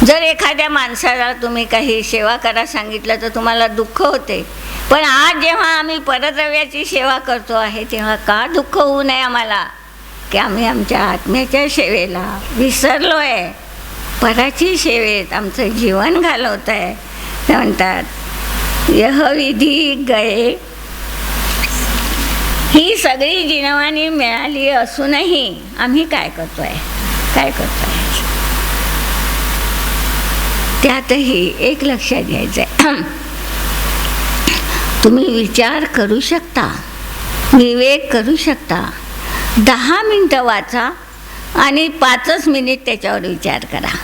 जर एखाद्या माणसाला तुम्ही काही सेवा करा सांगितलं तर तुम्हाला दुःख होते, पण आज जेव्हा आम्ही परद्रव्याची सेवा करतो आहे तेव्हा का दुःख होऊ नये आम्हाला? की आम्ही आमच्या आत्म्याच्या सेवेला विसरलो आहे, पराची सेवेत आमचं जीवन घालवत आहे. ते म्हणतात यह विधी गये. ही सगळी जिनवाणी मिळाली असूनही आम्ही काय करतोय? काय करतोय? त्यातही एक लक्षात घ्यायचं आहे, तुम्ही विचार करू शकता, विवेक करू शकता. 10 मिनटं वाचा आणि 5 मिनिट त्याच्यावर विचार करा.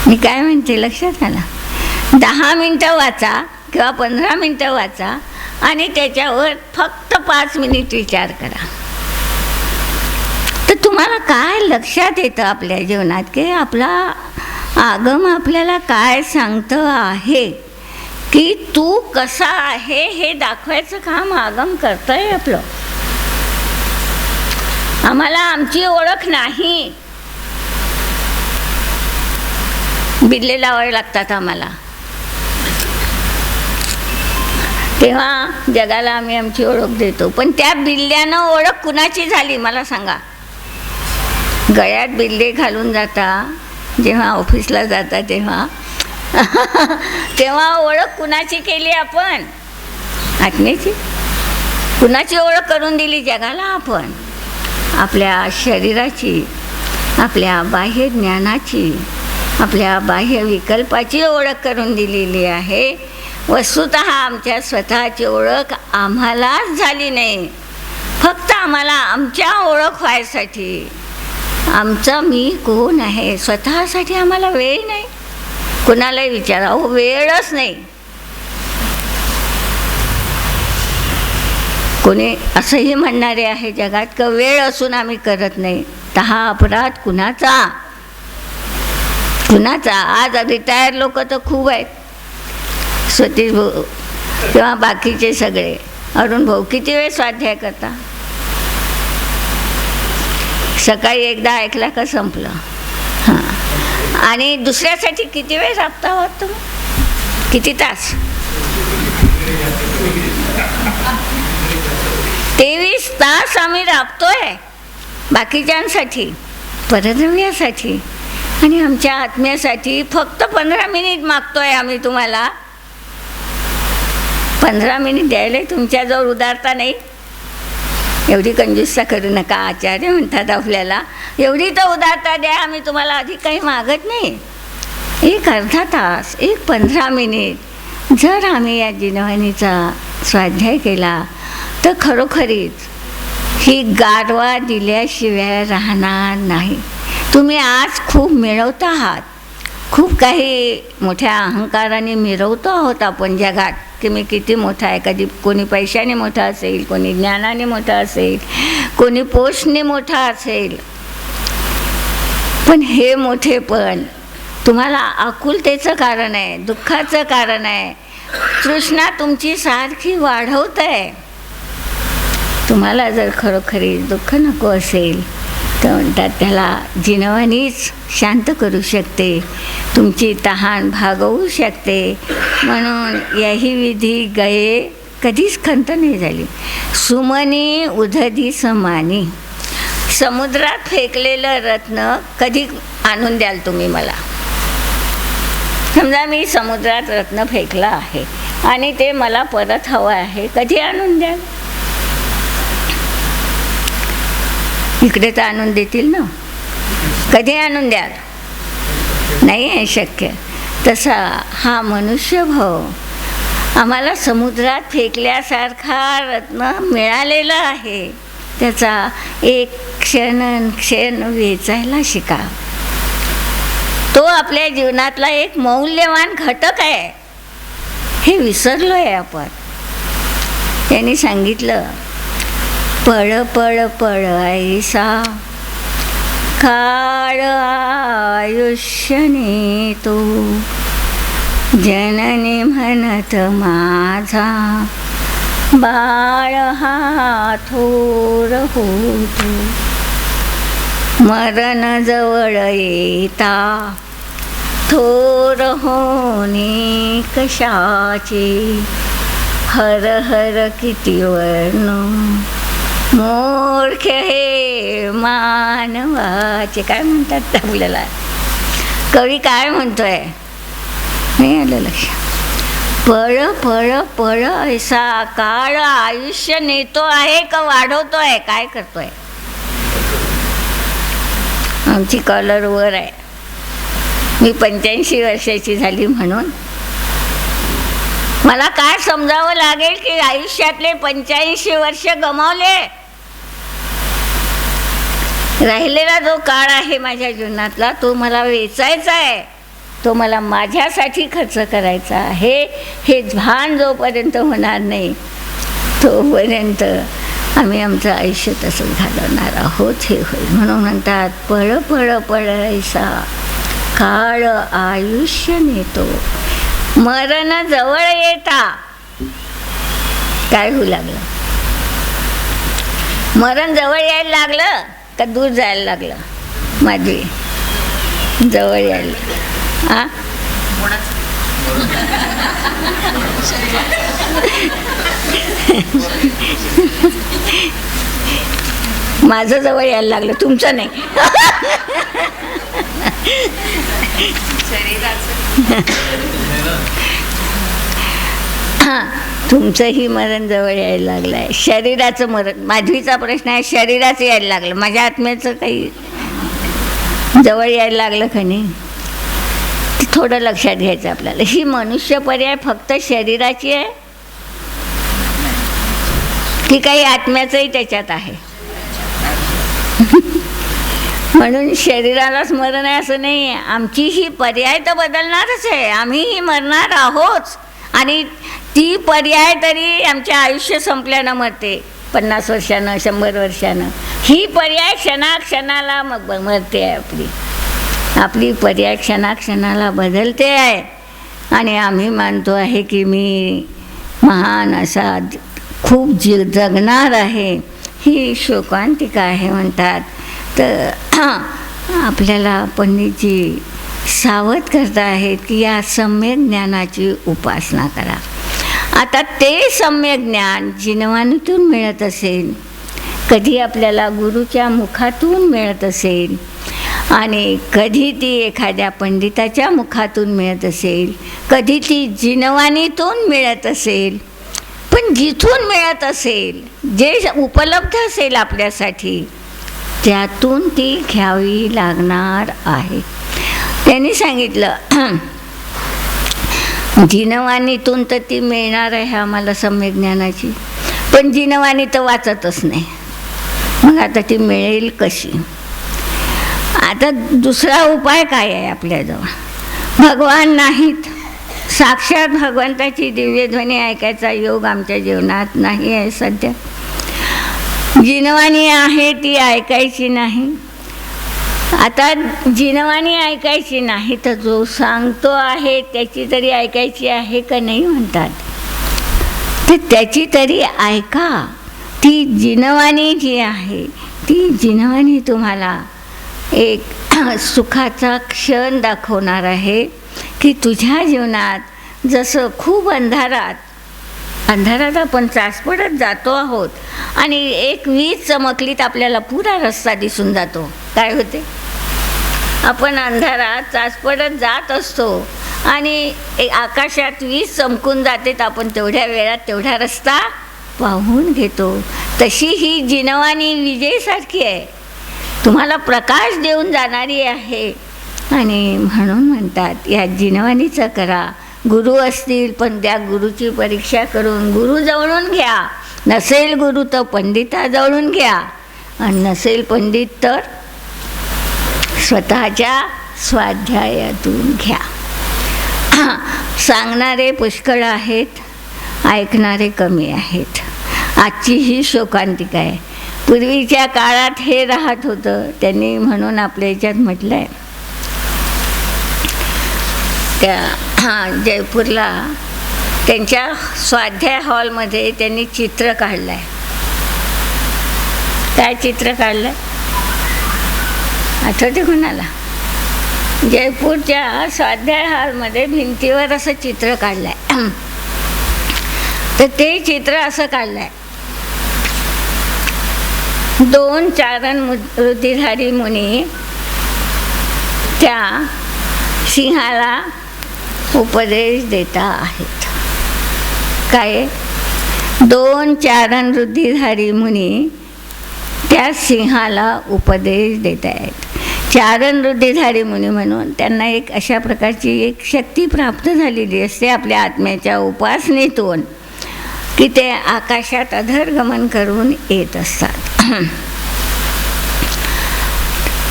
मी काय म्हणते लक्षात आला? 10 मिनटं वाचा किंवा 15 मिनटं वाचा आणि त्याच्यावर फक्त 5 मिनिट विचार करा. तर तुम्हाला काय लक्षात येतं आपल्या जीवनात की आपला आगम आपल्याला काय सांगतं आहे की तू कसा आहे हे दाखवायचं काम आगम करतंय आपलं. आम्हाला आमची ओळख नाही. बिल्ले लावावे लागतात आम्हाला, तेव्हा जगाला आम्ही आमची ओळख देतो. पण त्या बिल्ल्यानं ओळख कुणाची झाली मला सांगा? गळ्यात बिल्ले घालून जाता जेव्हा ऑफिसला जाता तेव्हा तेव्हा ओळख कुणाची केली आपण? आत्म्याची. कुणाची ओळख करून दिली जगाला आपण? आपल्या शरीराची, आपल्या बाह्य ज्ञानाची, आपल्या बाह्य विकल्पाची ओळख करून दिलेली आहे. वस्तुतः आमच्या स्वतःची ओळख आम्हालाच झाली नाही. फक्त आम्हाला आमच्या ओळख व्हायसाठी, आमचा मी कोण आहे स्वतःसाठी आम्हाला वेळ नाही. कुणालाही विचारा, वेळच नाही. कोणी असंही म्हणणारे आहे जगात की वेळ असून आम्ही करत नाही. हा अपराध कुणाचा? आज रिटायर लोक तर खूप आहेत. सतीश भाऊ किंवा बाकीचे सगळे. अरुण भाऊ किती वेळ स्वाध्याय करता? सकाळी एकदा ऐकला का संपलं. हां, आणि दुसऱ्यासाठी किती वेळ राबता आहोत तुम्ही? किती तास? 23 तास आम्ही राबतोय बाकीच्यांसाठी, परद्रव्यासाठी, आणि आमच्या आत्म्यासाठी फक्त 15 मिनिट मागतोय आम्ही तुम्हाला. 15 मिनिट द्यायला तुमच्याजवळ उदारता नाही. एवढी कंजूसता करू नका, आचार्य म्हणतात आपल्याला. एवढी तर उदारता द्या, आम्ही तुम्हाला अधिक काही मागत नाही. एक अर्धा तास, एक 15 मिनिट जर आम्ही या जिनवाणीचा स्वाध्याय केला तर खरोखरीच ही गारवा दिल्याशिवाय राहणार नाही. तुम्ही आज खूप मिळवत आहात, खूप काही मोठ्या अहंकाराने मिरवतो आहोत आपण जगात की मी किती मोठा आहे. कधी कोणी पैशाने मोठा असेल, कोणी ज्ञानाने मोठा असेल, कोणी पोषणे मोठा असेल. पण हे मोठेपण तुम्हाला आकुलतेचं कारण आहे, दुःखाचं कारण आहे. तृष्णा तुमची सारखी वाढवत आहे. तुम्हाला जर खरोखरी दुःख नको असेल तर म्हणतात त्याला जिनवानीच शांत करू शकते, तुमची तहान भागवू शकते. म्हणून याही विधी गये कधीच खंत नाही झाली. सुमनी उधदी समानी. समुद्रात फेकलेलं रत्न कधी आणून द्याल तुम्ही मला? समजा मी समुद्रात रत्न फेकलं आहे आणि ते मला परत हवं आहे, कधी आणून द्याल? इकडे तर आणून देतील ना, कधी आणून द्याल? नाही आहे शक्य. तसा हा मनुष्यभाव आम्हाला समुद्रात फेकल्यासारखा रत्न मिळालेला आहे. त्याचा एक क्षण वेचायला शिका. तो आपल्या जीवनातला एक मौल्यवान घटक आहे. हे विसरलो आहे आपण. त्यांनी सांगितलं, पळ पळ पळ ऐसा काळ आयुष्य नेतो, जननी म्हणत माझा बाळ हा थोर होतो. मरण जवळ येता थोर होणे कशाचे, हर हर किती वर्ण मूर्ख हे मानवाचे. काय म्हणतात आपल्याला? कवी काय म्हणतोय नाही आलं लक्षात. पळ पळ पळ ऐसा काळ आयुष्य नेतो आहे का वाढवतोय? काय करतोय? आमची कॉलर वर आहे. मी 85 वर्षाची झाली म्हणून मला काय समजावं लागेल की आयुष्यातले 85 वर्ष गमावले. राहिलेला जो काळ आहे माझ्या जीवनातला तो मला वेचायचा आहे, तो मला माझ्यासाठी खर्च करायचा आहे. हे भान जोपर्यंत होणार नाही तोपर्यंत आम्ही आमचं आयुष्य तसं घालवणार आहोत. हे होईल. म्हणून म्हणतात पळ पळ पळ ऐसा काळ आयुष्य नेतो, मरण जवळ येता. काय होऊ लागलं? मरण जवळ यायला लागलं का दूर जायला लागलं? माधवी, जवळ यायला. आ माझं जवळ यायला लागलं, तुमचं नाही. तुमचंही मरण जवळ यायला लागलं आहे. शरीराचं मरण, माधवीचा प्रश्न आहे, शरीराचं यायला लागलं, माझ्या आत्म्याचं काही जवळ यायला लागलं का नाही, ते थोडं लक्षात घ्यायचं आपल्याला. ही मनुष्य पर्याय फक्त शरीराची आहे की काही आत्म्याचंही त्याच्यात आहे? म्हणून शरीरालाच मरण आहे असं नाही आहे. आमची ही पर्याय तर बदलणारच आहे, आम्हीही मरणार आहोत. आणि ती पर्याय तरी आमच्या आयुष्य संपल्यानं मरते, 50 वर्षानं, 100 वर्षानं. ही पर्याय क्षणाक्षणाला मग मरते आहे. आपली पर्याय क्षणाक्षणाला बदलते आहे. आणि आम्ही मानतो आहे की मी महान असा खूप जगणार आहे. ही शोकांतिका आहे म्हणतात. तर आपल्याला पंडितजी सावध करत आहेत की या सम्यक ज्ञानाची उपासना करा. आता ते सम्यक ज्ञान जिनवानीतून मिळत असेल, कधी आपल्याला गुरुच्या मुखातून मिळत असेल, आणि कधी ती एखाद्या पंडिताच्या मुखातून मिळत असेल, कधी ती जिनवानीतून मिळत असेल. पण जिथून मिळत असेल, जे उपलब्ध असेल आपल्यासाठी, त्यातून ती घ्यावी लागणार आहे. त्यांनी सांगितलं जिनवाणीतून तर ती मिळणार आहे आम्हाला सम्यक ज्ञानाची, पण जिनवाणी तर वाचतच नाही. मग आता ती मिळेल कशी? आता दुसरा उपाय काय आहे आपल्याजवळ? भगवान नाहीत, साक्षात भगवंताची दिव्यध्वनी ऐकायचा योग आमच्या जीवनात नाही आहे सध्या. जिनवाणी आहे ती ऐकायची नाही. आता जिनवाणी ऐकायची नाही तर जो सांगतो आहे त्याची तरी ऐकायची आहे का नाही म्हणतात. तर त्याची तरी ऐका. ती जिनवाणी जी आहे, ती जिनवाणी तुम्हाला एक सुखाचा क्षण दाखवणार आहे की तुझ्या जीवनात जसं खूप अंधारात आपण चाचपडत जातो आहोत आणि एक वीज चमकली तर आपल्याला पुरा रस्ता दिसून जातो. काय होते? आपण अंधारात चाचपडत जात असतो आणि आकाशात वीज चमकून जाते तर आपण तेवढ्या वेळात तेवढा रस्ता पाहून घेतो. तशी ही जिनवाणी विजेसारखी आहे, तुम्हाला प्रकाश देऊन जाणारी आहे. आणि म्हणून म्हणतात या जिनवाणीचं करा. गुरु असतील पण त्या गुरुची परीक्षा करून गुरुजवळून घ्या. नसेल गुरु तर पंडिताजवळून घ्या, आणि नसेल पंडित तर स्वतःच्या स्वाध्यायातून घ्या. सांगणारे पुष्कळ आहेत, ऐकणारे कमी आहेत. आजची ही शोकांतिका आहे. पूर्वीच्या काळात हे राहत होतं. त्यांनी म्हणून आपल्या याच्यात म्हटलं आहे, त्या जयपूरला त्यांच्या स्वाध्याय हॉलमध्ये त्यांनी चित्र काढलं आहे. काय चित्र काढलं आहे आठवते कोणाला? जयपूरच्या स्वाध्याय हॉलमध्ये भिंतीवर असं चित्र काढलं आहे. तर ते चित्र असं काढलं आहे, 2 चारण वृत्तीधारी मुनी त्या सिंहाला उपदेश देता आहेत. काय? 2 चारण वृत्तीधारी मुनी त्या सिंहाला उपदेश देत आहेत. चारण वृत्तीधारी मुनी म्हणून त्यांना एक अशा प्रकारची एक शक्ती प्राप्त झालेली असते आपल्या आत्म्याच्या उपासनेतून की ते आकाशात अधरगमन करून येत असतात.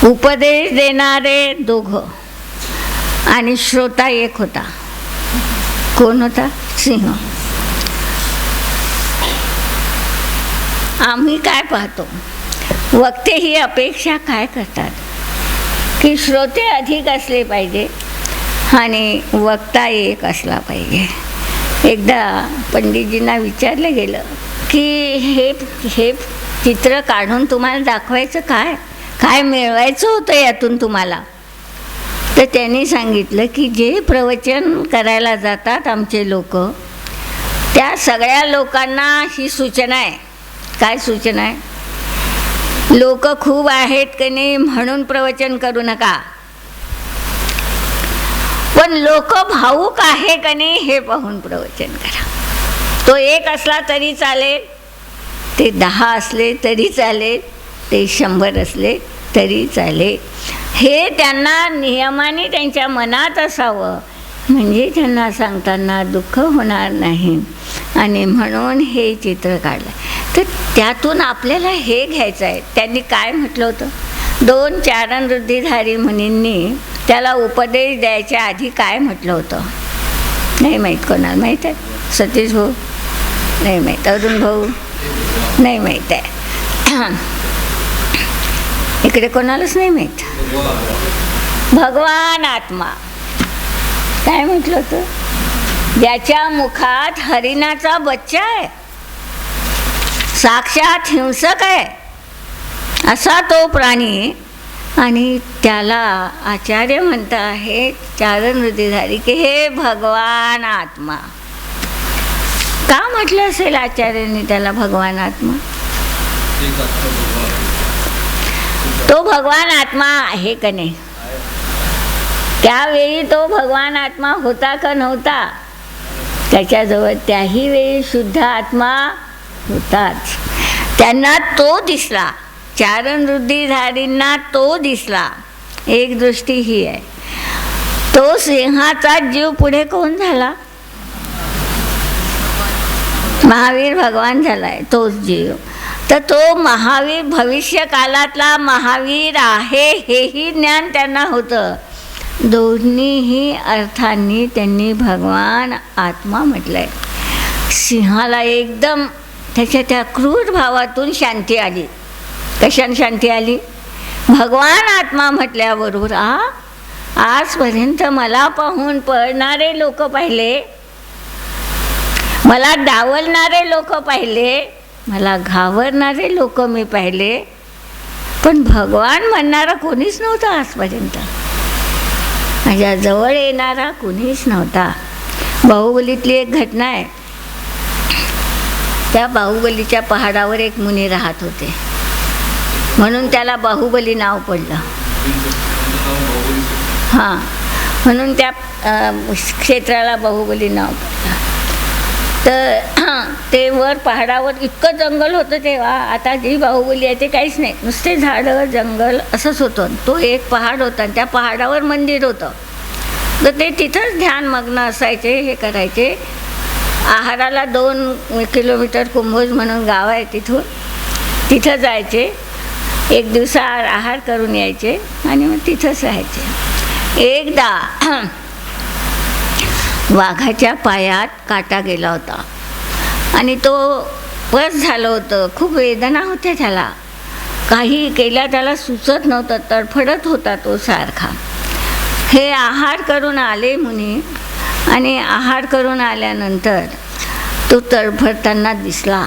उपदेश देणारे 2 आणि श्रोता 1 होता. कोण होता? सिंह. आम्ही काय पाहतो? वक्ते ही अपेक्षा काय करतात की श्रोते अधिक असले पाहिजे आणि वक्ता 1 असला पाहिजे. एकदा पंडितजींना विचारलं गेलं की हे चित्र काढून तुम्हाला दाखवायचं काय? काय मिळवायचं होतं यातून तुम्हाला? तर त्यांनी सांगितलं की जे प्रवचन करायला जातात आमचे लोक, त्या सगळ्या लोकांना ही सूचना आहे. काय सूचना आहे? लोक खूप आहेत की नाही म्हणून प्रवचन करू नका, पण लोक भावूक आहे का नाही हे पाहून प्रवचन करा. तो एक असला तरी चालेल, ते 10 असले तरी चालेल, ते 100 असले तरी चालेल. हे त्यांना नियमाने त्यांच्या मनात असावं, म्हणजे त्यांना सांगताना दुःख होणार नाही. आणि म्हणून हे चित्र काढलं. तर त्यातून आपल्याला हे घ्यायचं आहे. त्यांनी काय म्हटलं होतं? 2 चारणवृत्तीधारी मुनींनी त्याला उपदेश द्यायच्या आधी काय म्हटलं होतं? नाही माहीत. कोणाला माहीत आहे? सतीश भाऊ नाही माहीत, अरुण भाऊ नाही माहीत आहे, इकडे कोणालाच नाही माहीत. भगवान आत्मा काय म्हटलं होतं? ज्याच्या मुखात हरिणाचा बच्चा आहे, साक्षात हिंसक आहे असा तो प्राणी. आणि त्याला आचार्य म्हणता आहे चारणवृत्तीधारी की हे भगवान आत्मा. का म्हटलं असेल आचार्यांनी त्याला भगवान आत्मा? तो भगवान आत्मा आहे का नाही? त्यावेळी तो भगवान आत्मा होता का नव्हता? त्याच्याजवळ त्याही वेळी शुद्ध आत्मा होताच. त्यांना तो दिसला, चारणवृत्तीधारींना तो दिसला. एक दृष्टी ही आहे. तो सिंहाचा जीव पुढे कोण झाला? महावीर भगवान झालाय तोच जीव. तर तो महावीर भविष्य काळातला महावीर आहे हेही ज्ञान त्यांना होतं. दोन्हीही अर्थांनी त्यांनी भगवान आत्मा म्हटलंय. सिंहाला एकदम त्याच्या त्या क्रूर भावातून शांती आली. कशाने शांती आली? भगवान आत्मा म्हटल्याबरोबर आजपर्यंत मला पाहून पळणारे लोक पाहिले, मला डावलणारे लोक पाहिले, मला घाबरणारे लोक मी पाहिले, पण भगवान म्हणणारा कोणीच नव्हता आजपर्यंत. माझ्या जवळ येणारा कोणीच नव्हता. बाहुबलीतली एक घटना आहे. त्या बाहुबलीच्या पहाडावर एक मुनी राहत होते, म्हणून त्याला बाहुबली नाव पडलं. हां, म्हणून त्या क्षेत्राला बाहुबली नाव पडलं. तर ते वर पहाडावर इतकं जंगल होतं तेव्हा. आता जी बाहुबली आहे ते काहीच नाही, नुसते झाडं जंगल असंच होतं. तो एक पहाड होता आणि त्या पहाडावर मंदिर होतं. तर ते तिथंच ध्यानमग्न असायचे, हे करायचे. आहाराला 2 किलोमीटर कुंभोज म्हणून गाव आहे, तिथं जायचे. एक दिवसा आहार करून यायचे आणि मग तिथंच राहायचे. एकदा वाघाच्या पायात काटा गेला होता आणि तो बस झालं होतं. खूप वेदना होत्या त्याला. काही केल्या त्याला सुचत नव्हतं, तडफडत होता तो सारखा. हे आहार करून आले मुनी आणि आहार करून आल्यानंतर तो तडफडताना दिसला.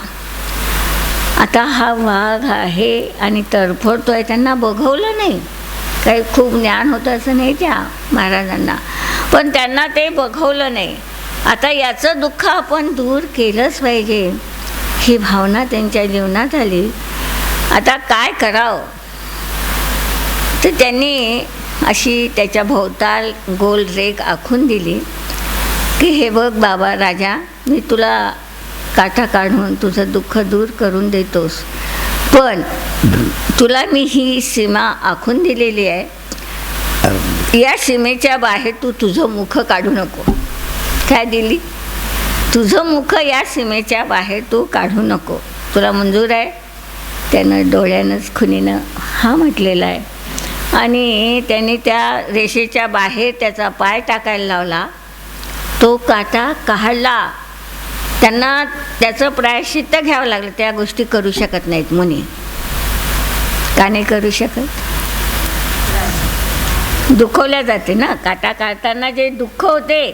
आता हा वाघ आहे आणि तडफडतो आहे. त्यांना बघवलं नाही. काही खूप ज्ञान होतं असं नाही त्या महाराजांना, पण त्यांना ते बघवलं नाही. आता याचं दुःख आपण दूर केलंच पाहिजे ही भावना त्यांच्या जीवनात आली. आता काय करावं? तर त्यांनी अशी त्याच्या भोवताल गोल रेघ आखून दिली की हे बघ बाबा राजा, मी तुला काटा काढून तुझं दुःख दूर करून देतोस, पण तुला मी ही सीमा आखून दिलेली आहे. या सीमेच्या बाहेर तू तुझं मुख काढू नको. काय दिली? तुझं मुख या सीमेच्या बाहेर तू काढू नको. तुला मंजूर आहे? त्यानं डोळ्यानंच खुनीनं हा म्हटलेला आहे. आणि त्याने त्या रेषेच्या बाहेर त्याचा पाय टाकायला लावला. तो काटा काढला. त्यांना त्याचं प्रायश्चित्त घ्यावं लागलं. त्या गोष्टी करू शकत नाहीत मुनी. का नाही करू शकत? दुखवल्या जाते ना. काटा काढताना जे दुःख होते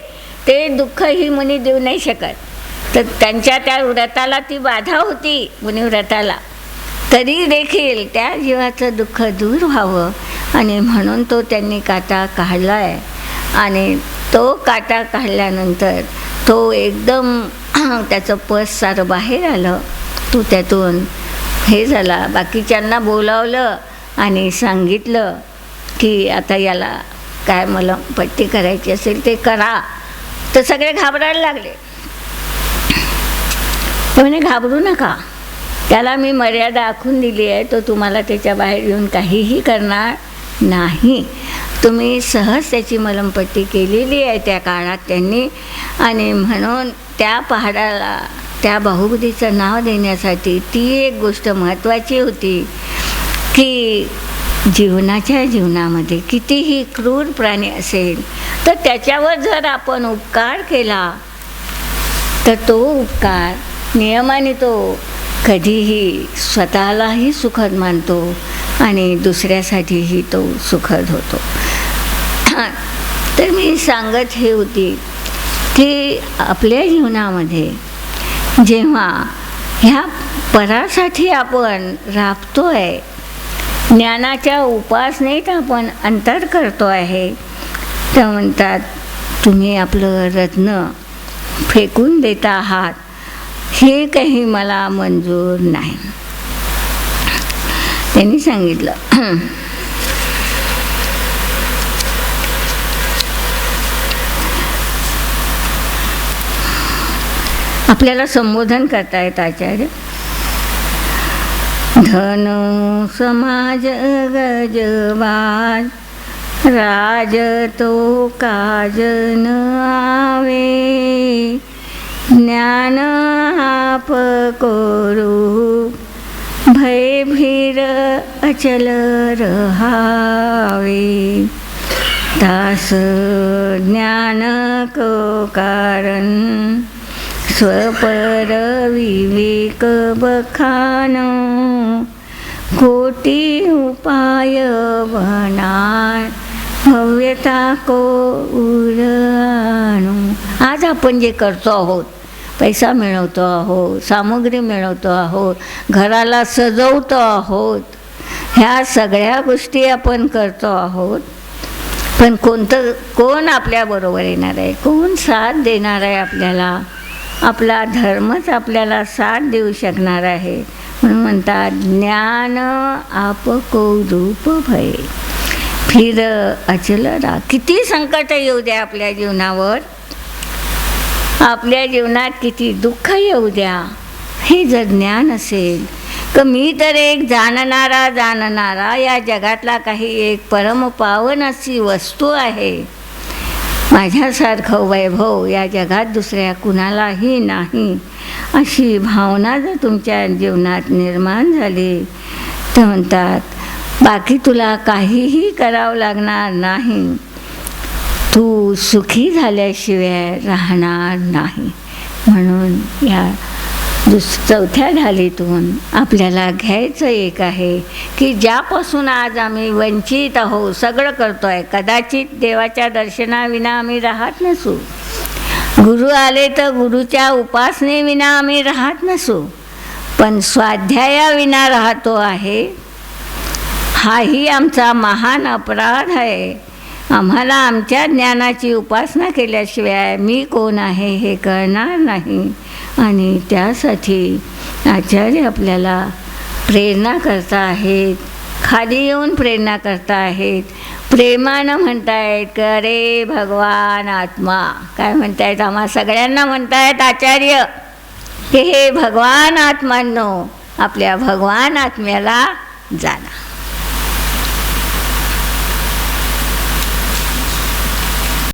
ते दुःख ही मुनी देऊ नाही शकत. तर त्यांच्या त्या व्रताला ती बाधा होती, मुनिव्रताला. तरी देखील त्या जीवाचं दुःख दूर व्हावं आणि म्हणून तो त्यांनी काटा काढला आहे. आणि तो काटा काढल्यानंतर तो एकदम त्याचं पस सारं बाहेर आलं. तो त्यातून हे झाला. बाकीच्यांना बोलावलं आणि सांगितलं की आता याला काय मला पट्टी करायची असेल ते करा. तर सगळे घाबरायला लागले. तो म्हणे घाबरू नका, त्याला मी मर्यादा आखून दिली आहे, तो तुम्हाला त्याच्या बाहेर येऊन काहीही करणार नाही. तुम्ही सहज त्याची मलमपट्टी केलेली आहे त्या काळात त्यांनी. आणि म्हणून त्या पहाडाला त्या बहुबुदीचं नाव देण्यासाठी ती एक गोष्ट महत्त्वाची होती की जीवनामध्ये कितीही क्रूर प्राणी असेल तर त्याच्यावर जर आपण उपकार केला तर तो उपकार नियमाने तो कधीही स्वतःलाही सुखद मानतो आणि दुसऱ्यासाठीही तो सुखद होतो. तर मी सांगत हे होती की आपल्या जीवनामध्ये जेव्हा ह्या परासाठी आपण राबतो आहे, ज्ञानाच्या उपासनेत आपण अंतर करतो आहे, तर म्हणतात तुम्ही आपलं रत्न फेकून देता आहात, हे काही मला मंजूर नाही. त्यांनी सांगितलं आपल्याला संबोधन करतायत आचार्य. धन समाज गजबाज राज तो काज न आवे, ज्ञान आप करू भय भीर अचल रहावे, दास ज्ञान को कारण स्वपर विवेक बखानो, कोटी उपाय बनाय भव्यता को उराणो. आज आपण जे करतो आहोत, पैसा मिळवतो आहोत, सामग्री मिळवतो आहोत, घराला सजवतो आहोत, ह्या सगळ्या गोष्टी आपण करतो आहोत, पण कोण आपल्याबरोबर येणार आहे, कोण साथ देणार आहे आपल्याला? आपला धर्मच आपल्याला साथ देऊ शकणार आहे. म्हणून म्हणतात ज्ञान आप को रूप भय फिर अचल रा. किती संकट येऊ द्या आपल्या जीवनावर, आपल्या जीवनात किती दुःख येऊ द्या, हे जर ज्ञान असेल तर मी तर एक जाणणारा या जगातला काही एक परमपावन अशी वस्तू आहे, माझ्यासारखं वैभव या जगात दुसऱ्या कुणालाही नाही, अशी भावना जर तुमच्या जीवनात निर्माण झाली तर म्हणतात बाकी तुला काहीही करावं लागणार नाही, तू सुखी झाल्याशिवाय राहणार नाही. म्हणून या चौथ्या ढालीतून आपल्याला घ्यायचं एक आहे की ज्यापासून आज आम्ही वंचित आहोत, सगळं करतो आहे, कदाचित देवाच्या दर्शनाविना आम्ही राहत नसू, गुरु आले तर गुरुच्या उपासनेविना आम्ही राहत नसू, पण स्वाध्यायाविना राहतो आहे, हाही आमचा महान अपराध आहे. आम्हाला आमच्या ज्ञानाची उपासना केल्याशिवाय मी कोण आहे हे कळणार नाही. आणि त्यासाठी आचार्य आपल्याला प्रेरणा करता आहेत, खाली येऊन प्रेरणा करता आहेत, प्रेमानं म्हणतायत की अरे भगवान आत्मा, काय म्हणतायत, आम्हा सगळ्यांना म्हणतायत आचार्य की हे भगवान आत्मांनो, आपल्या भगवान आत्म्याला जाणा.